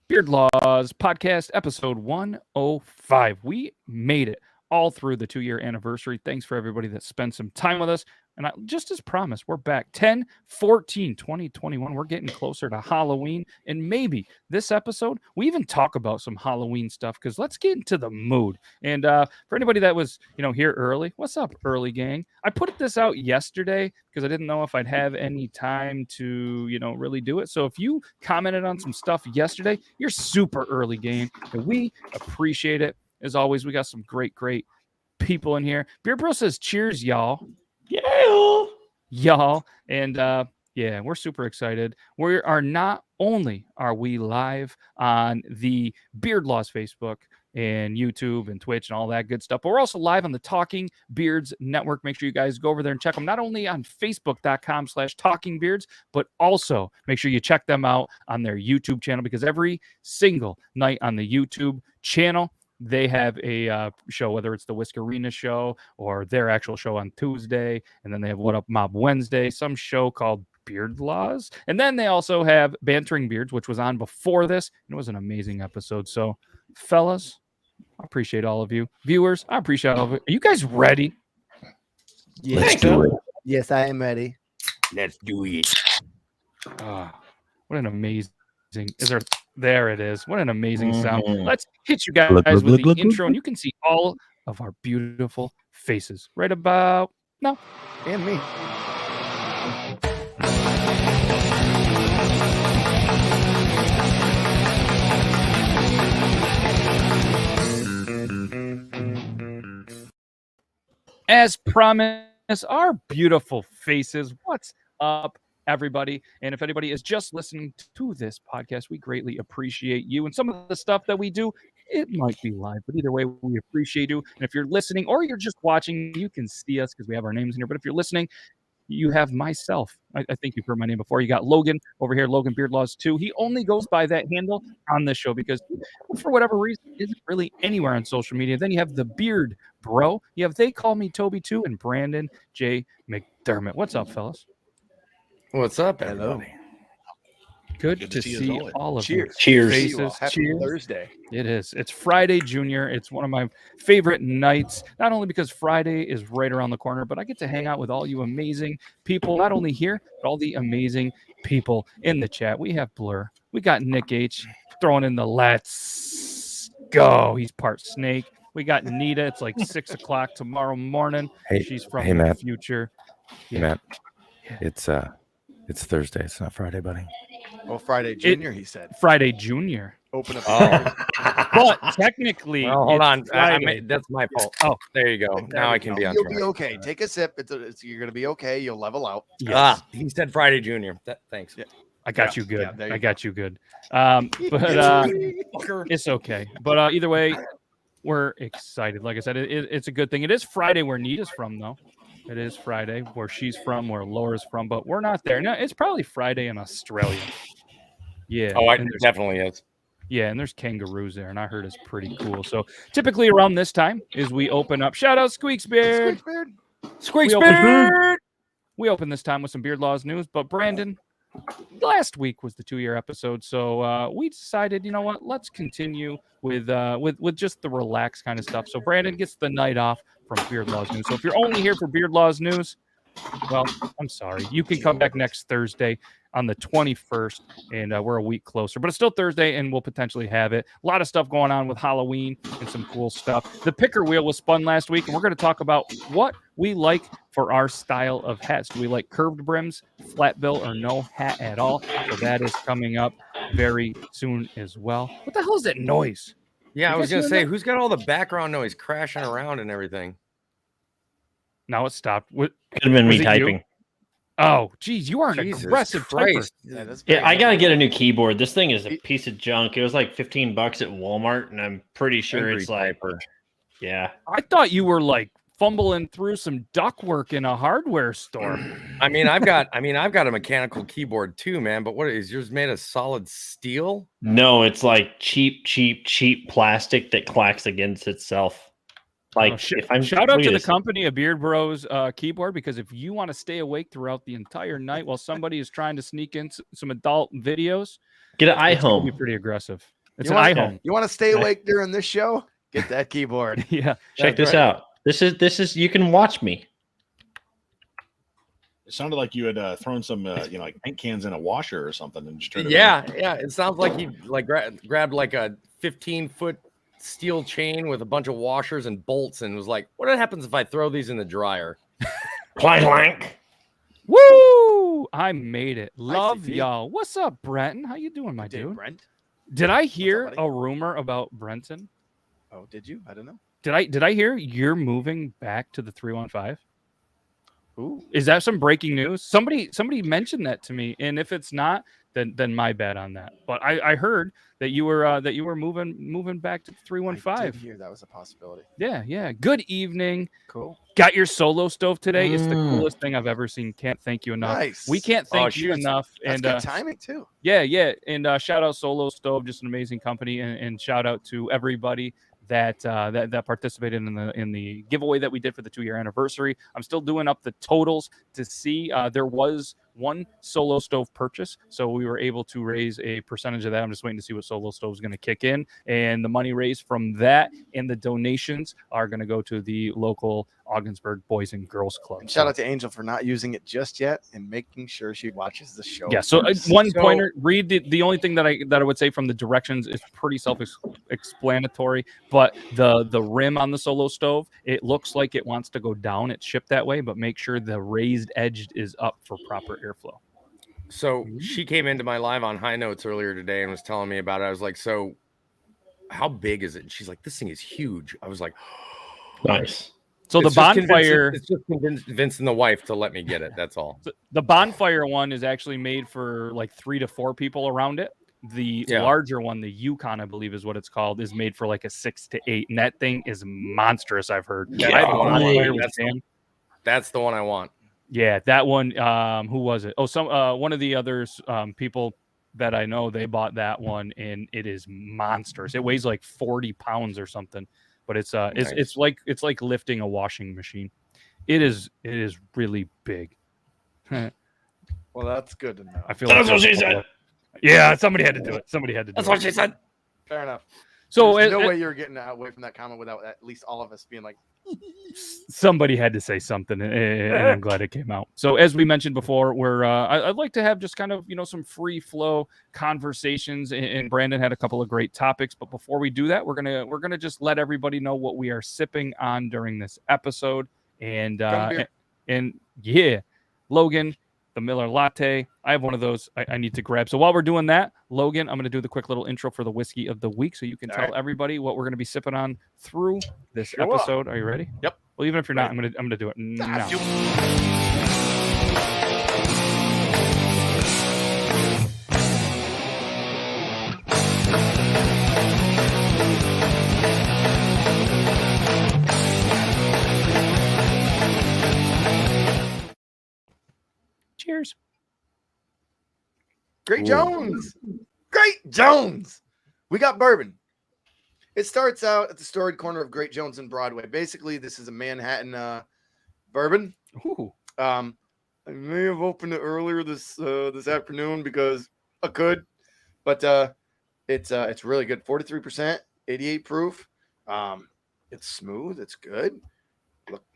Beard Laws Podcast, episode 105. We made it all through the 2-year anniversary. Thanks for everybody that spent some time with us. And just as promised, we're back 10/14/2021. We're getting closer to Halloween. And maybe this episode, we even talk about some Halloween stuff because let's get into the mood. And for anybody that was, here early, what's up, early gang? I put this out yesterday because I didn't know if I'd have any time to, really do it. So if you commented on some stuff yesterday, you're super early gang. And we appreciate it. As always, we got some great people in here. Beer Bro says, cheers, y'all. Yeah, y'all. And we're super excited. We are not only are we live on the Beard Laws Facebook and YouTube and Twitch and all that good stuff, but we're also live on the Talking Beards Network. Make sure you guys go over there and check them, not only on facebook.com/talkingbeards, but also make sure you check them out on their YouTube channel, because every single night on the YouTube channel, they have a show, whether it's the Whiskerina show or their actual show on Tuesday. And then they have What Up Mob Wednesday, some show called Beard Laws. And then they also have Bantering Beards, which was on before this. And it was an amazing episode. So, fellas, I appreciate all of you. Viewers, I appreciate all of you. Are you guys ready? Yes. Let's do it. Yes, I am ready. Let's do it. What an amazing... There it is. What an amazing sound. Let's hit you guys with the intro, and you can see all of our beautiful faces right about now. And me. As promised, our beautiful faces. What's up, everybody? And if anybody is just listening to this podcast, we greatly appreciate you. And some of the stuff that we do, it might be live, but either way, we appreciate you. And if you're listening or you're just watching, you can see us because we have our names in here. But if you're listening, you have myself. I think you've heard my name before. You got Logan over here, Logan Beard Laws 2. He only goes by that handle on this show because for whatever reason, isn't really anywhere on social media. Then you have the Beard Bro. You have They Call Me Toby 2 and Brandon J McDermott. What's up, fellas? What's up, everybody? Good to see all of you. Cheers. Faces. Happy Cheers. Thursday. It is. It's Friday, Junior. It's one of my favorite nights, not only because Friday is right around the corner, but I get to hang out with all you amazing people, not only here, but all the amazing people in the chat. We have Blur. We got Nick H throwing in the let's go. He's part snake. We got Nita. It's like 6 o'clock tomorrow morning. Hey, she's from hey, the Matt. future. Hey, Matt. It's Thursday. It's not Friday, buddy. Oh, Friday Junior, he said. Friday Junior. Open up. But technically, Well, hold on. Friday. That's my fault. Oh, there you go. Now I can be on You'll track. be okay. Take a sip. You're going to be okay. You'll level out. Yes. He said Friday Junior. Thanks. Yeah. I got you good. Yeah, I got you good. But it's okay. But either way, we're excited. Like I said, it's a good thing. It is Friday where Nita's from, though. It is Friday where she's from, where Laura's from, but we're not there. No, it's probably Friday in Australia. Yeah. Oh, it definitely is. Yeah, and there's kangaroos there, and I heard it's pretty cool. So typically around this time is we open up. Shout out Squeaks Beard. Squeaks We Beard. We open this time with some Beard Laws news, but Brandon, last week was the 2-year episode, so we decided, you know what, let's continue with just the relaxed kind of stuff. So Brandon gets the night off from Beard Laws news. So if you're only here for Beard Laws news, well, I'm sorry. You can come back next Thursday on the 21st, and we're a week closer. But it's still Thursday, and we'll potentially have it. A lot of stuff going on with Halloween and some cool stuff. The picker wheel was spun last week, and we're going to talk about what we like for our style of hats. Do we like curved brims, flat bill, or no hat at all? So that is coming up very soon as well. What the hell is that noise? Yeah, I You was guys going to hear say, that? who's got all the background noise crashing around and everything? Now it stopped. What? Could have been Was me it you? typing. Oh, geez, you are an Jesus aggressive Christ. typer. Yeah, I gotta get a new keyboard. This thing is a piece of junk. It was like $15 at Walmart, and I'm pretty sure Angry it's like, typer. yeah. I thought you were like fumbling through some ductwork in a hardware store. I mean, I've got a mechanical keyboard too, man. But what is yours made of solid steel? No, it's like cheap plastic that clacks against itself. Like, if I'm Shout out look to at the this. company of Beard Bros keyboard, because if you want to stay awake throughout the entire night while somebody is trying to sneak in some adult videos, Get an it's gonna be iHome. pretty aggressive. It's You an want- iHome. You want to stay awake during this show? Get that keyboard. Yeah. Check That's this out. This is you can watch me. It sounded like you had thrown some, like paint cans in a washer or something and just turned it Yeah. It sounds like he like grabbed like a 15-foot steel chain with a bunch of washers and bolts and was like, "What happens if I throw these in the dryer?" Clank clank. Woo! I made it. Hi, Love CT. y'all. What's up, Brenton? How you doing, my Good day, dude? Brent. Did I hear buddy? a rumor about Brenton? Oh, did you? I don't know. Did I hear you're moving back to the 315? Ooh. Is that some breaking news? Somebody mentioned that to me, and if it's not, then my bad on that. But I heard that you were moving back to the I 315. did hear that was a possibility. Yeah. Good evening. Cool. Got your solo stove today. It's the Mm. coolest thing I've ever seen. Can't thank you enough. Nice. We can't thank you shoot. enough. That's And good timing too. yeah. And shout out Solo Stove, just an amazing company, and shout out to everybody that participated in the giveaway that we did for the 2-year anniversary. I'm still doing up the totals to see. There was one Solo Stove purchase, so we were able to raise a percentage of that. I'm just waiting to see what Solo Stove is going to kick in, and the money raised from that and the donations are going to go to the local Ogdensburg Boys and Girls Club. And shout out to Angel for not using it just yet and making sure she watches the show. Yeah, so first. one pointer, read the only thing that I would say from the directions is pretty self-explanatory, but the rim on the Solo Stove, it looks like it wants to go down. It's shipped that way, but make sure the raised edge is up for proper airflow. So she came into my live on High Notes earlier today and was telling me about it. I was like, "So, how big is it?" And she's like, "This thing is huge." I was like, Nice. So the It's just bonfire, It's just convincing the wife to let me get it. That's all. the bonfire one is actually made for like 3 to 4 people around it. The Yeah. larger one, the Yukon, I believe is what it's called, is made for like a 6 to 8, and that thing is monstrous. I've heard. Yeah, I have that's one the one I bonfire want. with Sam. That's the one I want. Yeah, that one. Who was it? Oh, one of the others. People that I know, they bought that one, and it is monstrous. It weighs like 40 pounds or something, but it's Nice. it's like lifting a washing machine. It is really big. I Well, that's good to know. feel That's like what she said. Yeah, somebody had to do it. Somebody had to do That's it. what she said. Fair enough. So There's and- no way you're getting away from that comment without at least all of us being like, somebody had to say something, and I'm glad it came out. So as we mentioned before, I'd like to have just kind of some free flow conversations, and Brandon had a couple of great topics. But before we do that, we're gonna just let everybody know what we are sipping on during this episode, and beer. and yeah, Logan, the Miller Latte. I have one of those I need to grab. So while we're doing that, Logan, I'm going to do the quick little intro for the whiskey of the week so you can All tell right. everybody what we're going to be sipping on through this Sure. episode. Are you ready? Yep. Well, even if you're not, I'm going to do it now. Cheers. Great Ooh. Jones. Great Jones. We got bourbon. It starts out at the storied corner of Great Jones and Broadway. Basically, this is a Manhattan bourbon. Ooh. I may have opened it earlier this afternoon because I could, but it's really good. 43%, 88 proof. It's smooth. It's good.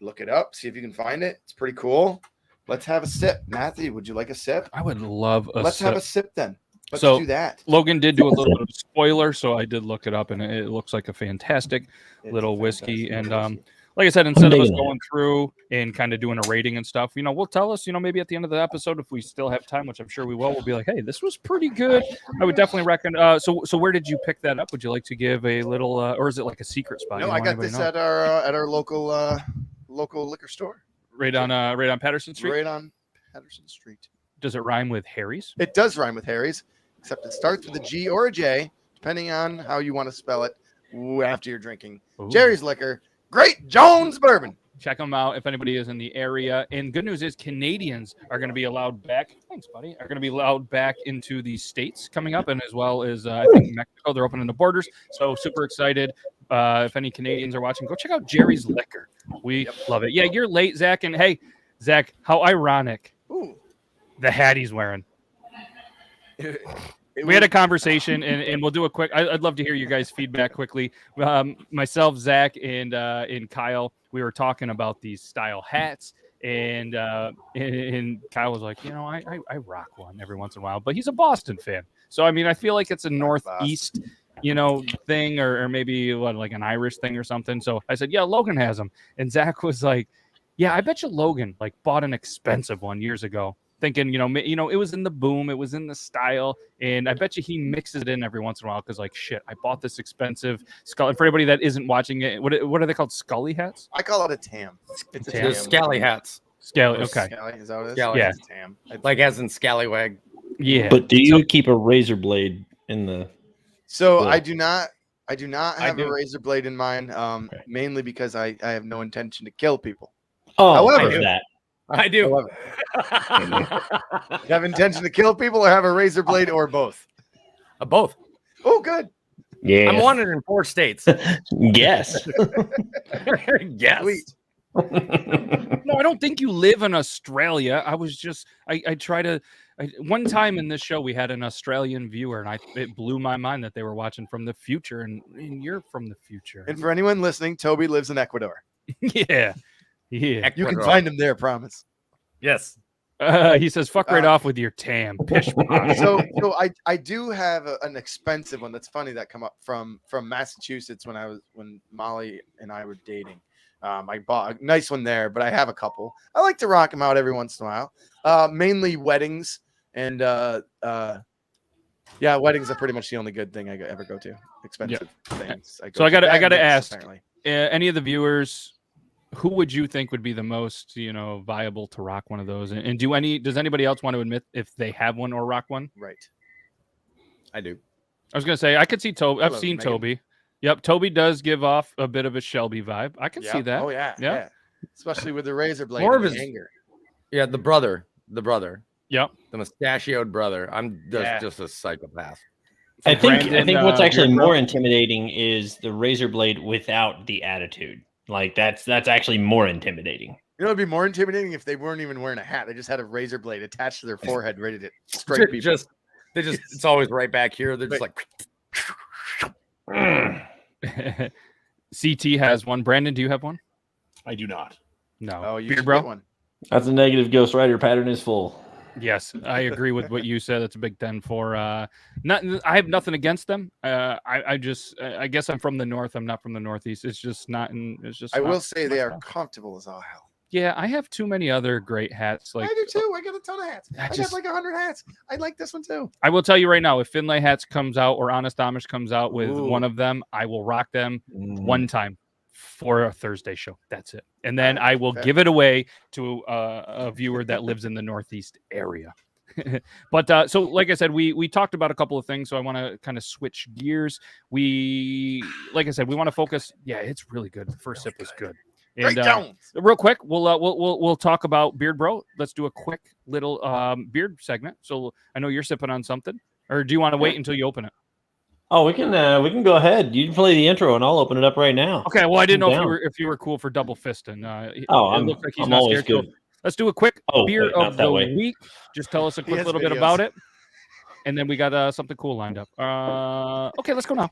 Look it up. See if you can find it. It's pretty cool. Let's have a sip. Matthew, would you like a sip? I would love a Let's sip. have a sip then. Let's So- do that. Logan did do a little bit of a spoiler, so I did look it up, and it looks like a fantastic It's little a whiskey. fantastic And whiskey. like I said, instead of us digging it. going through and kind of doing a rating and stuff, we'll tell us, maybe at the end of the episode, if we still have time, which I'm sure we will, we'll be like, hey, this was pretty good. I would definitely recommend. So where did you pick that up? Would you like to give a little, or is it like a secret spot? No, You I don't got want this anybody at our local liquor store, to know? right on Patterson Street. right on Patterson Street. Does it rhyme with Harry's? It does rhyme with Harry's, except it starts with a G or a J, depending on how you want to spell it after you're drinking. Ooh. Jerry's Liquor, Great Jones Bourbon. Check them out if anybody is in the area. And good news is Canadians are going to be allowed back. Thanks, buddy. Are going to be allowed back into the States coming up, and as well as I think Mexico. They're opening the borders. So super excited. If any Canadians are watching, go check out Jerry's Liquor. We love it. Yeah, you're late, Zach. And hey, Zach, how ironic Ooh. the hat he's wearing. We had a conversation, and we'll do a quick. I'd love to hear your guys' feedback quickly. Myself, Zach, and Kyle, we were talking about these style hats, and Kyle was like, I rock one every once in a while, but he's a Boston fan, so I mean, I feel like it's a Northeast, thing, or maybe like an Irish thing or something. So I said, yeah, Logan has them, and Zach was like, yeah, I bet you Logan like bought an expensive one years ago. Thinking, it was in the boom, it was in the style, and I bet you he mixes it in every once in a while because, like, shit, I bought this expensive skull. And for anybody that isn't watching it, what are they called? Scully hats? I call it a tam. It's a They're tam. scally hats. Scally, okay. Scally, is that what it is? Scally. Yeah. It's a tam. Like as in scallywag. Yeah. But do you keep a razor blade in the? So Yeah. I do not have do. a razor blade in mind, mainly because I have no intention to kill people. Oh, However- I have that. I do. You have intention to kill people or have a razor blade or both? Both. Oh, good. Yeah. I'm wanted in 4 states. Yes. Yes. Sweet. No, I don't think you live in Australia. I was just, I try to. One time in this show, we had an Australian viewer, and it blew my mind that they were watching from the future, and you're from the future. And for anyone listening, Toby lives in Ecuador. Yeah. Yeah. You can Ecuador. find him there, promise. Yes. He says, fuck right off with your tam. Pish posh. So I do have an expensive one that's funny that come up from Massachusetts when Molly and I were dating. I bought a nice one there, but I have a couple. I like to rock them out every once in a while. Mainly weddings and weddings are pretty much the only good thing I ever go to. Expensive things. So I gotta Bad mix, ask, apparently. any of the viewers, who would you think would be the most, viable to rock one of those? And does anybody else want to admit if they have one or rock one? Right. I do. I was gonna say I could see Toby. I've Hello, seen Megan. Toby. Yep, Toby does give off a bit of a Shelby vibe. I can see Yep. that. Oh yeah. Yeah. Yeah. Especially with the razor blade. More and of the his- anger. Yeah, the brother. Yep. The mustachioed brother. I'm Yeah. just a psychopath. I think Brandon, what's actually Beard Bro. more intimidating is the razor blade without the attitude. Like that's actually more intimidating. It'd be more intimidating if they weren't even wearing a hat. They just had a razor blade attached to their forehead, ready to strike people. It's always right back here. They're just like CT has one. Brandon, do you have one? I do not. No. Oh, you Beard should Bro? get one. That's a negative Ghost Rider pattern is full. Yes, I agree with what you said. It's a Big 10 for. I have nothing against them. I guess I'm from the north. I'm not from the northeast. It's just not. It's just. I not will say my they are style. comfortable as all hell. Yeah, I have too many other great hats. Like I do too. I got a ton of hats. I just- got like 100 hats. I like this one too. I will tell you right now, if Finlay Hats comes out or Honest Amish comes out with Ooh. one of them, I will rock them one time for a Thursday show. That's it. And then I will fair. give it away to a viewer that lives in the Northeast area. But so, like I said, we talked about a couple of things. So I want to kind of switch gears. Like I said, we want to focus. Yeah, it's really good. The first sip was good. Great And Jones. real quick, we'll talk about Beard Bro. Let's do a quick little beard segment. So I know you're sipping on something, or do you want to wait until you open it? Oh, we can go ahead. You can play the intro, and I'll open it up right now. Okay. Well, I didn't know Down. if you were cool for double fisting. Oh, it looks like he's I'm not always scared. good. So let's do a quick Oh, beer wait, not of that the way. week. Just tell us a quick has little bit videos. about it, and then we got something cool lined up. Okay, let's go now.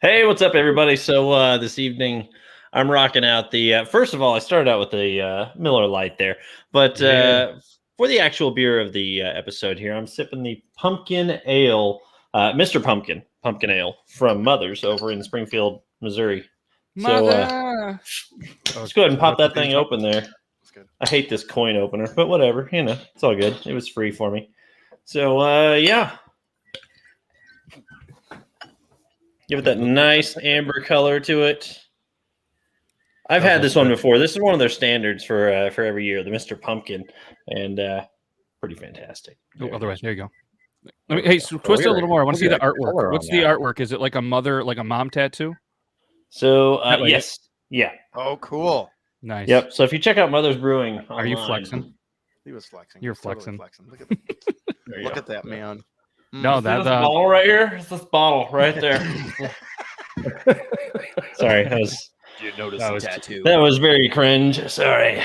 Hey, what's up, everybody? So this evening, I'm rocking out the. First of all, I started out with the Miller Lite there, but for the actual beer of the episode here, I'm sipping the Pumpkin Ale, Mr. Pumpkin Ale from Mother's over in Springfield, Missouri. So let's go ahead and pop that thing open there. That's good. I hate this coin opener, but whatever, it's all good. It was free for me. So yeah. Give it that nice amber color to it. I've had this one before. This is one of their standards for every year, the Mr. Pumpkin, and pretty fantastic. Oh, otherwise, there you go. Hey, so twist it a little more. I want to see the artwork. color on What's the that. artwork? Is it like a mom tattoo? So That way. yes, yeah, Oh, cool. Nice. yep. So if you check out Mother's Brewing, Are you online- flexing? He was flexing. You're He was totally flexing. flexing. There you Look go. at that, man. No, See that's this bottle right here. It's this bottle right there. Sorry, You notice That the was- tattoo. that was very cringe. Sorry,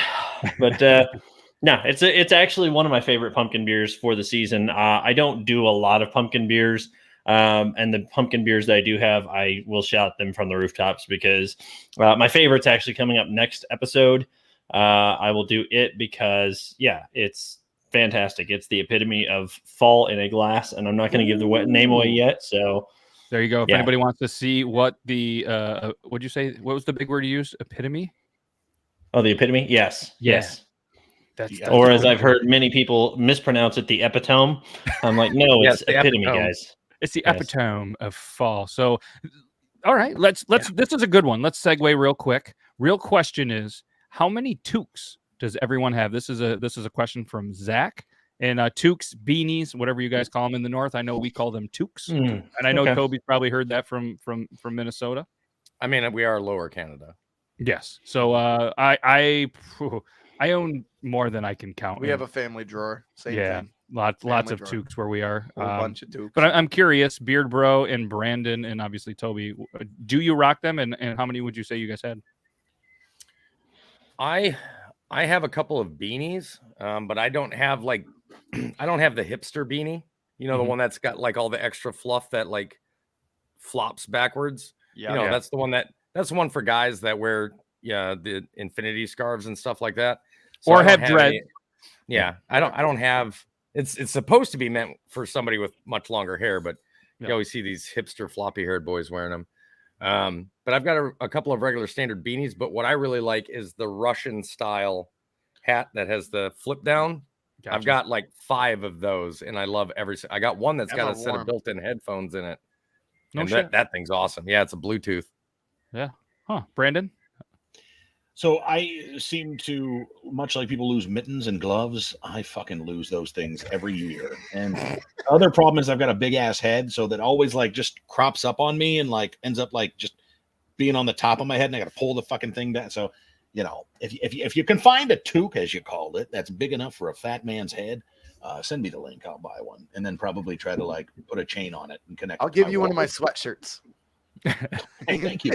but no, it's actually one of my favorite pumpkin beers for the season. I don't do a lot of pumpkin beers, and the pumpkin beers that I do have, I will shout them from the rooftops because my favorite's actually coming up next episode. I will do it because it's fantastic. It's the epitome of fall in a glass, and I'm not going to give the name away yet. So There you go. If Yeah. anybody wants to see what the what'd you say? What was the big word you used? Epitome? the epitome, yes, Yeah. yes. That's Or as I've heard many people mispronounce it, the epitome. I'm like, no, Yes, it's the epitome, epitome. guys. it's the Yes. epitome of fall. So all right, let's this is a good one. Let's segue real quick. Real question is, how many toques does everyone have? This is a question from Zach. And toques, beanies, whatever you guys call them in the north. I know we call them toques. And I know okay. Toby's probably heard that from Minnesota. I mean, we are Lower Canada. Yes. So I own more than I can count. We have a family drawer. Same thing. lots family of drawer. toques where we are. Whole bunch of dukes. But I'm curious, Beard Bro and Brandon and obviously Toby, do you rock them? And how many would you say you guys had? I have a couple of beanies, but I don't have I don't have the hipster beanie. You know, the Mhm. one that's got like all the extra fluff that like flops backwards. Yeah. You know, that's the one for guys that wear the infinity scarves and stuff like that. Or I don't have dread. I don't have. It's supposed to be meant for somebody with much longer hair, but Yeah. you always see these hipster floppy haired boys wearing them. But I've got a couple of regular standard beanies. But what I really like is the Russian style hat that has the flip down. I've Gotcha. got like 5 of those, and I love I got one that's got Them a are set of warm. built-in headphones in it. No And shit. that thing's awesome. Yeah, it's a Bluetooth. Huh. Brandon? So I seem to, much like people lose mittens and gloves, I fucking lose those things every year. And the other problem is I've got a big ass head, so that always like just crops up on me and like ends up like just being on the top of my head, and I got to pull the fucking thing down. So, you know, if you can find a toque, as you called it, that's big enough for a fat man's head, send me the link. I'll buy one, and then probably try to like put a chain on it and connect. I'll it to give my you one of wall. my sweatshirts. Oh, thank you.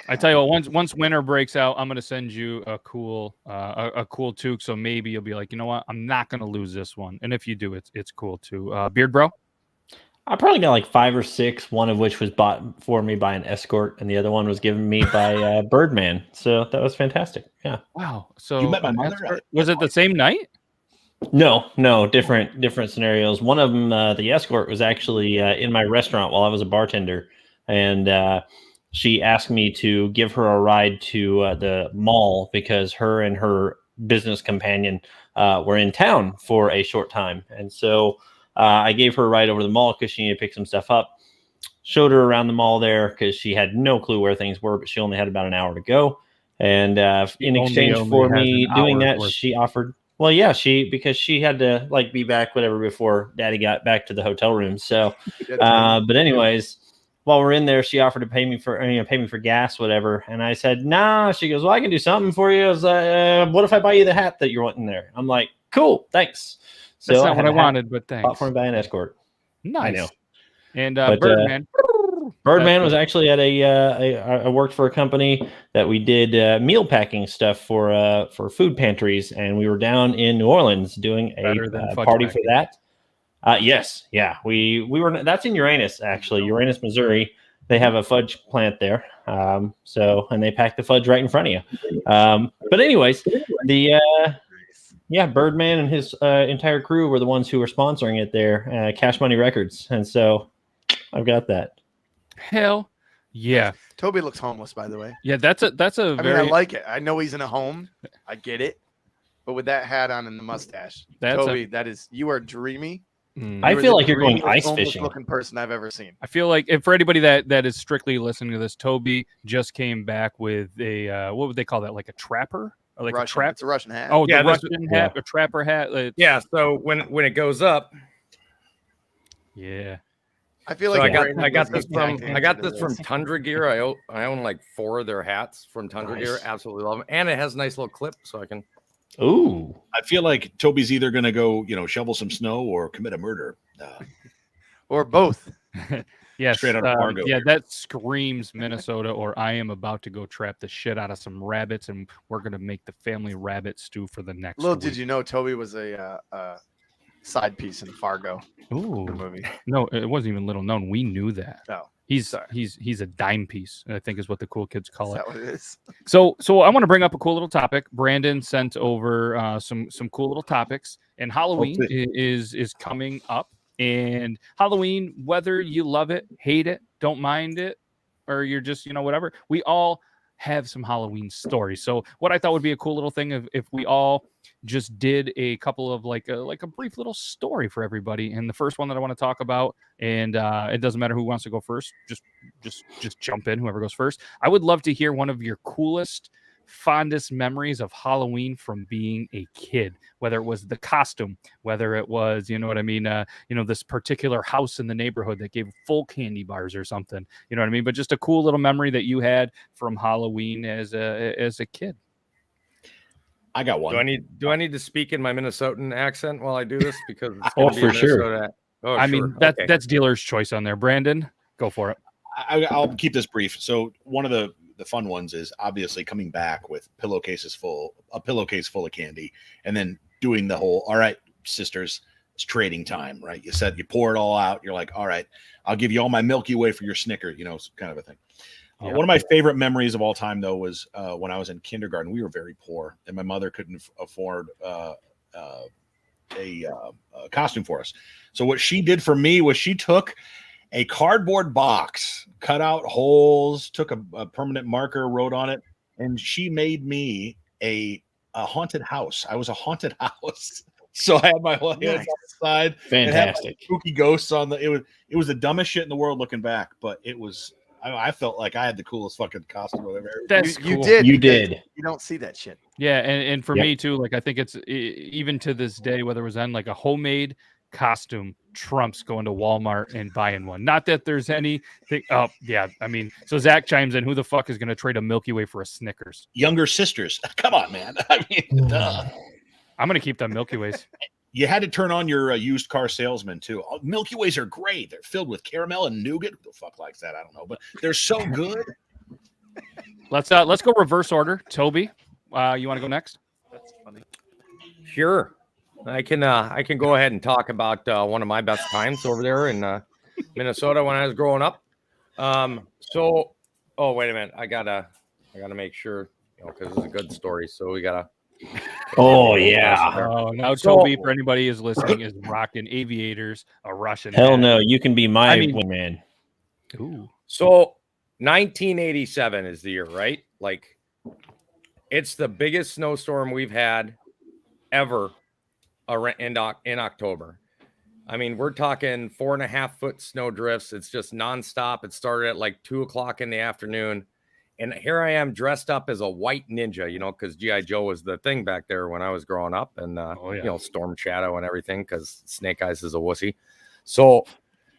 I tell you what, once winter breaks out, I'm gonna send you a cool toque. So maybe you'll be like, you know what, I'm not gonna lose this one. And if you do, it's cool too. Beard Bro? I probably got like 5 or 6, one of which was bought for me by an escort, and the other one was given me by Birdman. So that was fantastic. Yeah. Wow. So You met my an mother? escort- was it the same night? No, different scenarios. One of them, the escort was actually in my restaurant while I was a bartender, and she asked me to give her a ride to the mall because her and her business companion were in town for a short time, and so I gave her a ride over to the mall because she needed to pick some stuff up. Showed her around the mall there because she had no clue where things were, but she only had about an hour to go. And in exchange for me doing that, she offered. Well, yeah, because she had to like be back whatever before Daddy got back to the hotel room. So, but anyways, while we're in there, she offered to pay me for gas, whatever. And I said, nah. She goes, well, I can do something for you. I was like, what if I buy you the hat that you're wanting there? I'm like, cool, thanks. So That's not what I had a hat wanted, but bought thanks. for me by an escort. Nice. I know. And But, Birdman. Birdman That's was actually at I worked for a company that we did meal packing stuff for food pantries, and we were down in New Orleans doing Better than a fudge party packing. for that. Yes, yeah, we were. That's in Uranus, actually, Uranus, Missouri. They have a fudge plant there, and they pack the fudge right in front of you. But anyways, Birdman and his entire crew were the ones who were sponsoring it there, Cash Money Records, and so I've got that. Hell yeah. Toby looks homeless, by the way. Yeah, that's a I mean, very I like it. I know he's in a home. I get it. But with that hat on and the mustache, That's Toby, you are dreamy. Mm. I You are feel the like you're going dreamiest ice homeless fishing. looking person I've ever seen. I feel like if for anybody that is strictly listening to this, Toby just came back with a what would they call that? Like a trapper? Or like Russian. a trap? It's a Russian hat. Oh, Yeah, the this- Russian hat, a trapper hat. Yeah, so when it goes up, Yeah. I feel so like I got this Brandon from doesn't I got answer this from to Tundra Gear. I own like 4 of their hats from Tundra Gear. Nice. Absolutely love them, and it has a nice little clip, so I can. Ooh. I feel like Toby's either going to go, shovel some snow or commit a murder. or both. Yes, Straight out of Fargo yeah, here. that screams Minnesota, or I am about to go trap the shit out of some rabbits, and we're gonna make the family rabbit stew for the next Little week. did you know, Toby was a side piece in Fargo, Ooh, the movie. no, it wasn't even little known. We knew that. Oh, He's sorry. he's a dime piece, I think is what the cool kids Is call it. that what it is? So I want to bring up a cool little topic. Brandon sent over some cool little topics, and Halloween is coming up. And Halloween, whether you love it, hate it, don't mind it, or you're just whatever, we all have some Halloween stories. So what I thought would be a cool little thing if we all just did a couple of like a brief little story for everybody. And the first one that I want to talk about, and it doesn't matter who wants to go first, just jump in, whoever goes first. I would love to hear one of your coolest, fondest memories of Halloween from being a kid, whether it was the costume, whether it was, this particular house in the neighborhood that gave full candy bars or something, you know what I mean? But just a cool little memory that you had from Halloween as a kid. I got one. Do I need to speak in my Minnesotan accent while I do this? Because it's Oh, gonna be for sure. Minnesota. Oh, I sure. mean, Okay. that's dealer's choice on there. Brandon, go for it. I'll keep this brief. So one of the fun ones is obviously coming back with a pillowcase full of candy, and then doing the whole, all right, sisters, it's trading time, right? You pour it all out. You're like, all right, I'll give you all my Milky Way for your Snicker, kind of a thing. Yeah. One of my favorite memories of all time, though, was when I was in kindergarten. We were very poor, and my mother couldn't afford a costume for us. So what she did for me was she took a cardboard box, cut out holes, took a permanent marker, wrote on it, and she made me a haunted house. I was a haunted house. So I had my whole hands Nice. outside. Fantastic. Spooky ghosts on it was the dumbest shit in the world looking back, but it was. I felt like I had the coolest fucking costume I've ever. That's You cool. did. You because did. You don't see that shit. Yeah, and for Yep. me too, like I think it's even to this day, whether it was on like a homemade costume trumps going to Walmart and buying one. Not that there's anything. Oh yeah, I mean, so Zach chimes in. Who the fuck is going to trade a Milky Way for a Snickers? Younger sisters. Come on, man. I mean, duh. I'm going to keep them Milky Ways. You had to turn on your used car salesman too. Oh, Milky Ways are great. They're filled with caramel and nougat. Who the fuck likes that? I don't know, but they're so good. Let's go reverse order. Toby, you want to go next? That's funny. Sure. I can go ahead and talk about one of my best times over there in Minnesota when I was growing up. Oh wait a minute, I gotta make sure, because it's a good story. So we gotta. Oh yeah. Oh, now So- Toby, for anybody who's listening, is rocking aviators, a Russian. Hell hat. no, you can be my I mean- wingman. Ooh. So 1987 is the year, right? Like, it's the biggest snowstorm we've had ever in October. I mean, we're talking 4.5-foot snow drifts. It's just nonstop. It started at like 2:00 in the afternoon. And here I am dressed up as a white ninja, because G.I. Joe was the thing back there when I was growing up, and, Storm Shadow and everything, because Snake Eyes is a wussy. So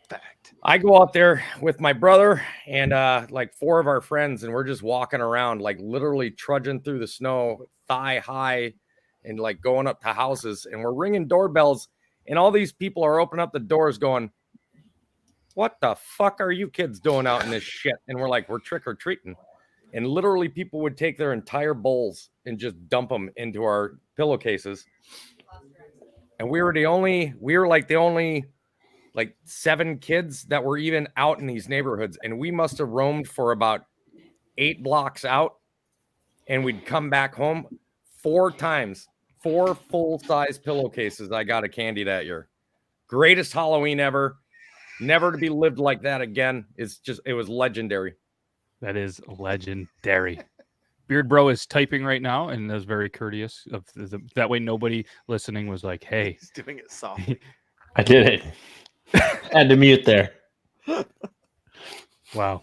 Fact. I go out there with my brother and like 4 of our friends, and we're just walking around, like literally trudging through the snow, thigh high, and like going up to houses, and we're ringing doorbells, and all these people are opening up the doors going, "What the fuck are you kids doing out in this shit?" And we're like, "We're trick-or-treating." And literally people would take their entire bowls and just dump them into our pillowcases. And we were the only like 7 kids that were even out in these neighborhoods. And we must have roamed for about 8 blocks out. And we'd come back home 4 times, 4 full-size pillowcases I got a Candy that year. Greatest Halloween ever. Never to be lived like that again. It was legendary. That is legendary. Beard Bro is typing right now and is very courteous. That way nobody listening was like, hey. He's doing it softly. I did it. Had to mute there. Wow.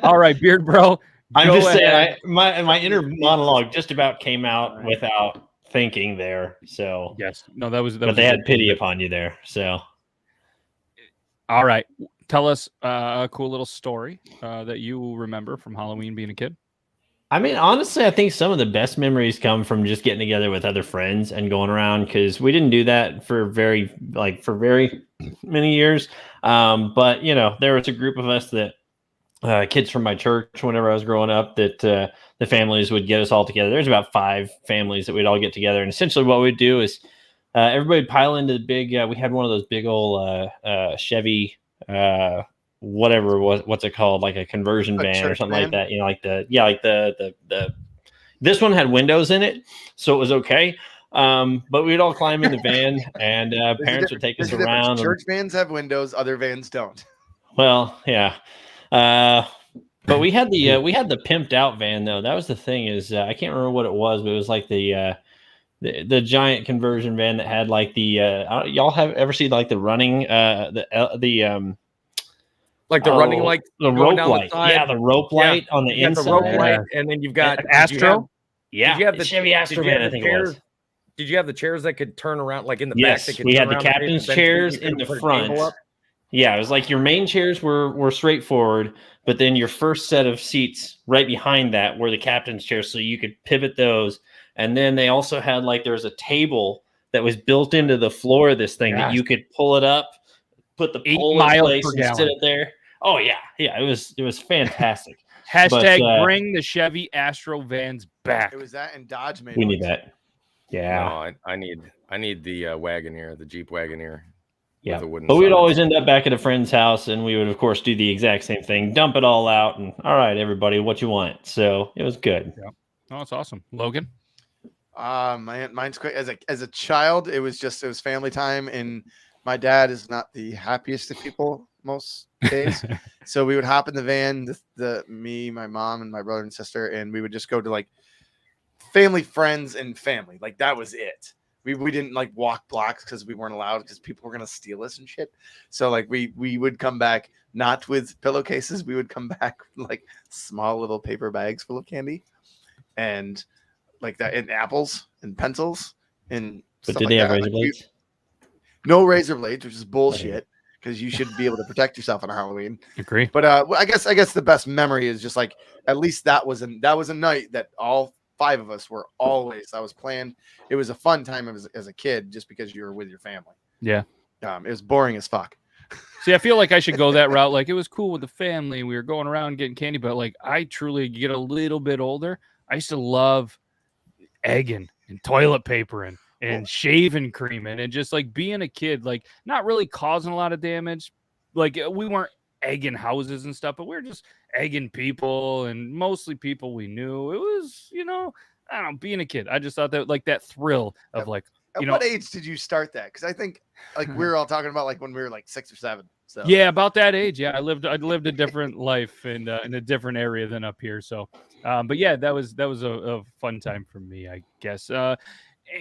All right, Beard Bro. I'm go just ahead. saying, my inner monologue just about came out without thinking there. So, Yes. No, that was but they had pity upon you there. So, all right. Tell us a cool little story that you remember from Halloween being a kid. I mean, honestly, I think some of the best memories come from just getting together with other friends and going around, because we didn't do that for very many years. But there was a group of us that kids from my church whenever I was growing up that the families would get us all together. There's about 5 families that we'd all get together, and essentially what we'd do is everybody would pile into the big. We had one of those big old Chevy. What's it called, like a conversion van or something like that, like the this one had windows in it, so it was okay, but we'd all climb in the van, and parents would take us around. Church vans have windows, other vans don't. Well, yeah, but we had the pimped out van though. That was the thing, is I can't remember what it was, but it was like the giant conversion van that had like y'all have ever seen like the running like the running light, the rope light, the rope light on the inside, the rope light, and then you've got Astro. Did you have the Chevy Astro van? I think it was. Did you have the chairs that could turn around, like in the back? Yes, we had the captain's chairs in the front. Yeah, it was like your main chairs were straightforward, but then your first set of seats right behind that were the captain's chairs, so you could pivot those. And then they also had there was a table that was built into the floor of this thing that you could pull it up, put the pole in place, and sit it there. Oh yeah, it was fantastic. Hashtag bring the Chevy Astro vans back. It was that, and Dodge made. We need that. Yeah, no, I need the Wagoneer, the Jeep Wagoneer. Yeah, but we'd always end up back at a friend's house, and we would of course do the exact same thing, dump it all out, and all right, everybody, what you want. So it was good. Yeah, oh, it's awesome. Logan. Mine's great. As a child, it was family time, and my dad is not the happiest of people most days. So we would hop in the van, me, my mom, and my brother and sister, and we would just go to family, friends, and family. Like that was it. We didn't walk blocks because we weren't allowed, because people were gonna steal us and shit. So we would come back not with pillowcases. We would come back with small little paper bags full of candy, and that, and apples and pencils and. But did they have razor blades? No razor blades, which is bullshit, because you should be able to protect yourself on Halloween. Agree. But I guess the best memory is just at least that was a night that all 5 of us were always. I was planned. It was a fun time as a kid, just because you were with your family. Yeah. It was boring as fuck. See, I feel like I should go that route. It was cool with the family. We were going around getting candy, but I truly get a little bit older. I used to love egging and toilet papering and shaving cream and just being a kid, not really causing a lot of damage. We weren't egging houses and stuff, but we were just egging people, and mostly people we knew. It was, I don't know, being a kid. I just thought that that thrill of At what age did you start that? Because I think we were all talking about when we were 6 or 7. So yeah, about that age. Yeah, I lived a different life in a different area than up here. So, but yeah, that was a fun time for me, I guess.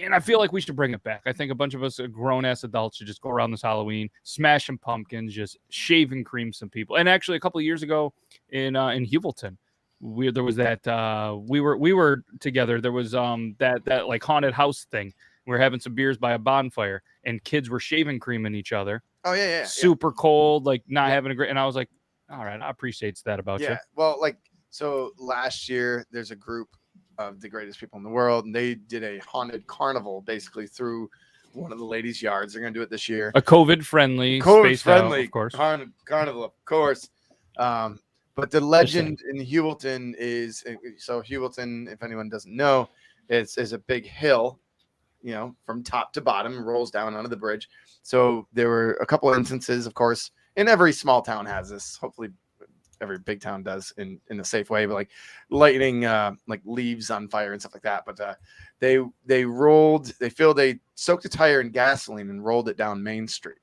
And I feel like we should bring it back. I think a bunch of us grown-ass adults should just go around this Halloween, smash some pumpkins, just shave and cream some people. And actually, a couple of years ago in Hewelton, there was that we were together. There was that haunted house thing. We were having some beers by a bonfire, and kids were shaving creaming each other. Oh yeah. Super cold, not having a great. And I was like, all right, I appreciate that about you. Yeah. Well, so last year there's a group of the greatest people in the world, and they did a haunted carnival basically through one of the ladies' yards. They're gonna do it this year. A COVID-friendly, of course. Carnival, of course. But the legend in Hewelton is, so Hewelton, if anyone doesn't know, is a big hill, from top to bottom, rolls down onto the bridge. So there were a couple instances, of course, and every small town has this. Hopefully every big town does in a safe way, but lighting leaves on fire and stuff like that. But they soaked a tire in gasoline and rolled it down Main Street.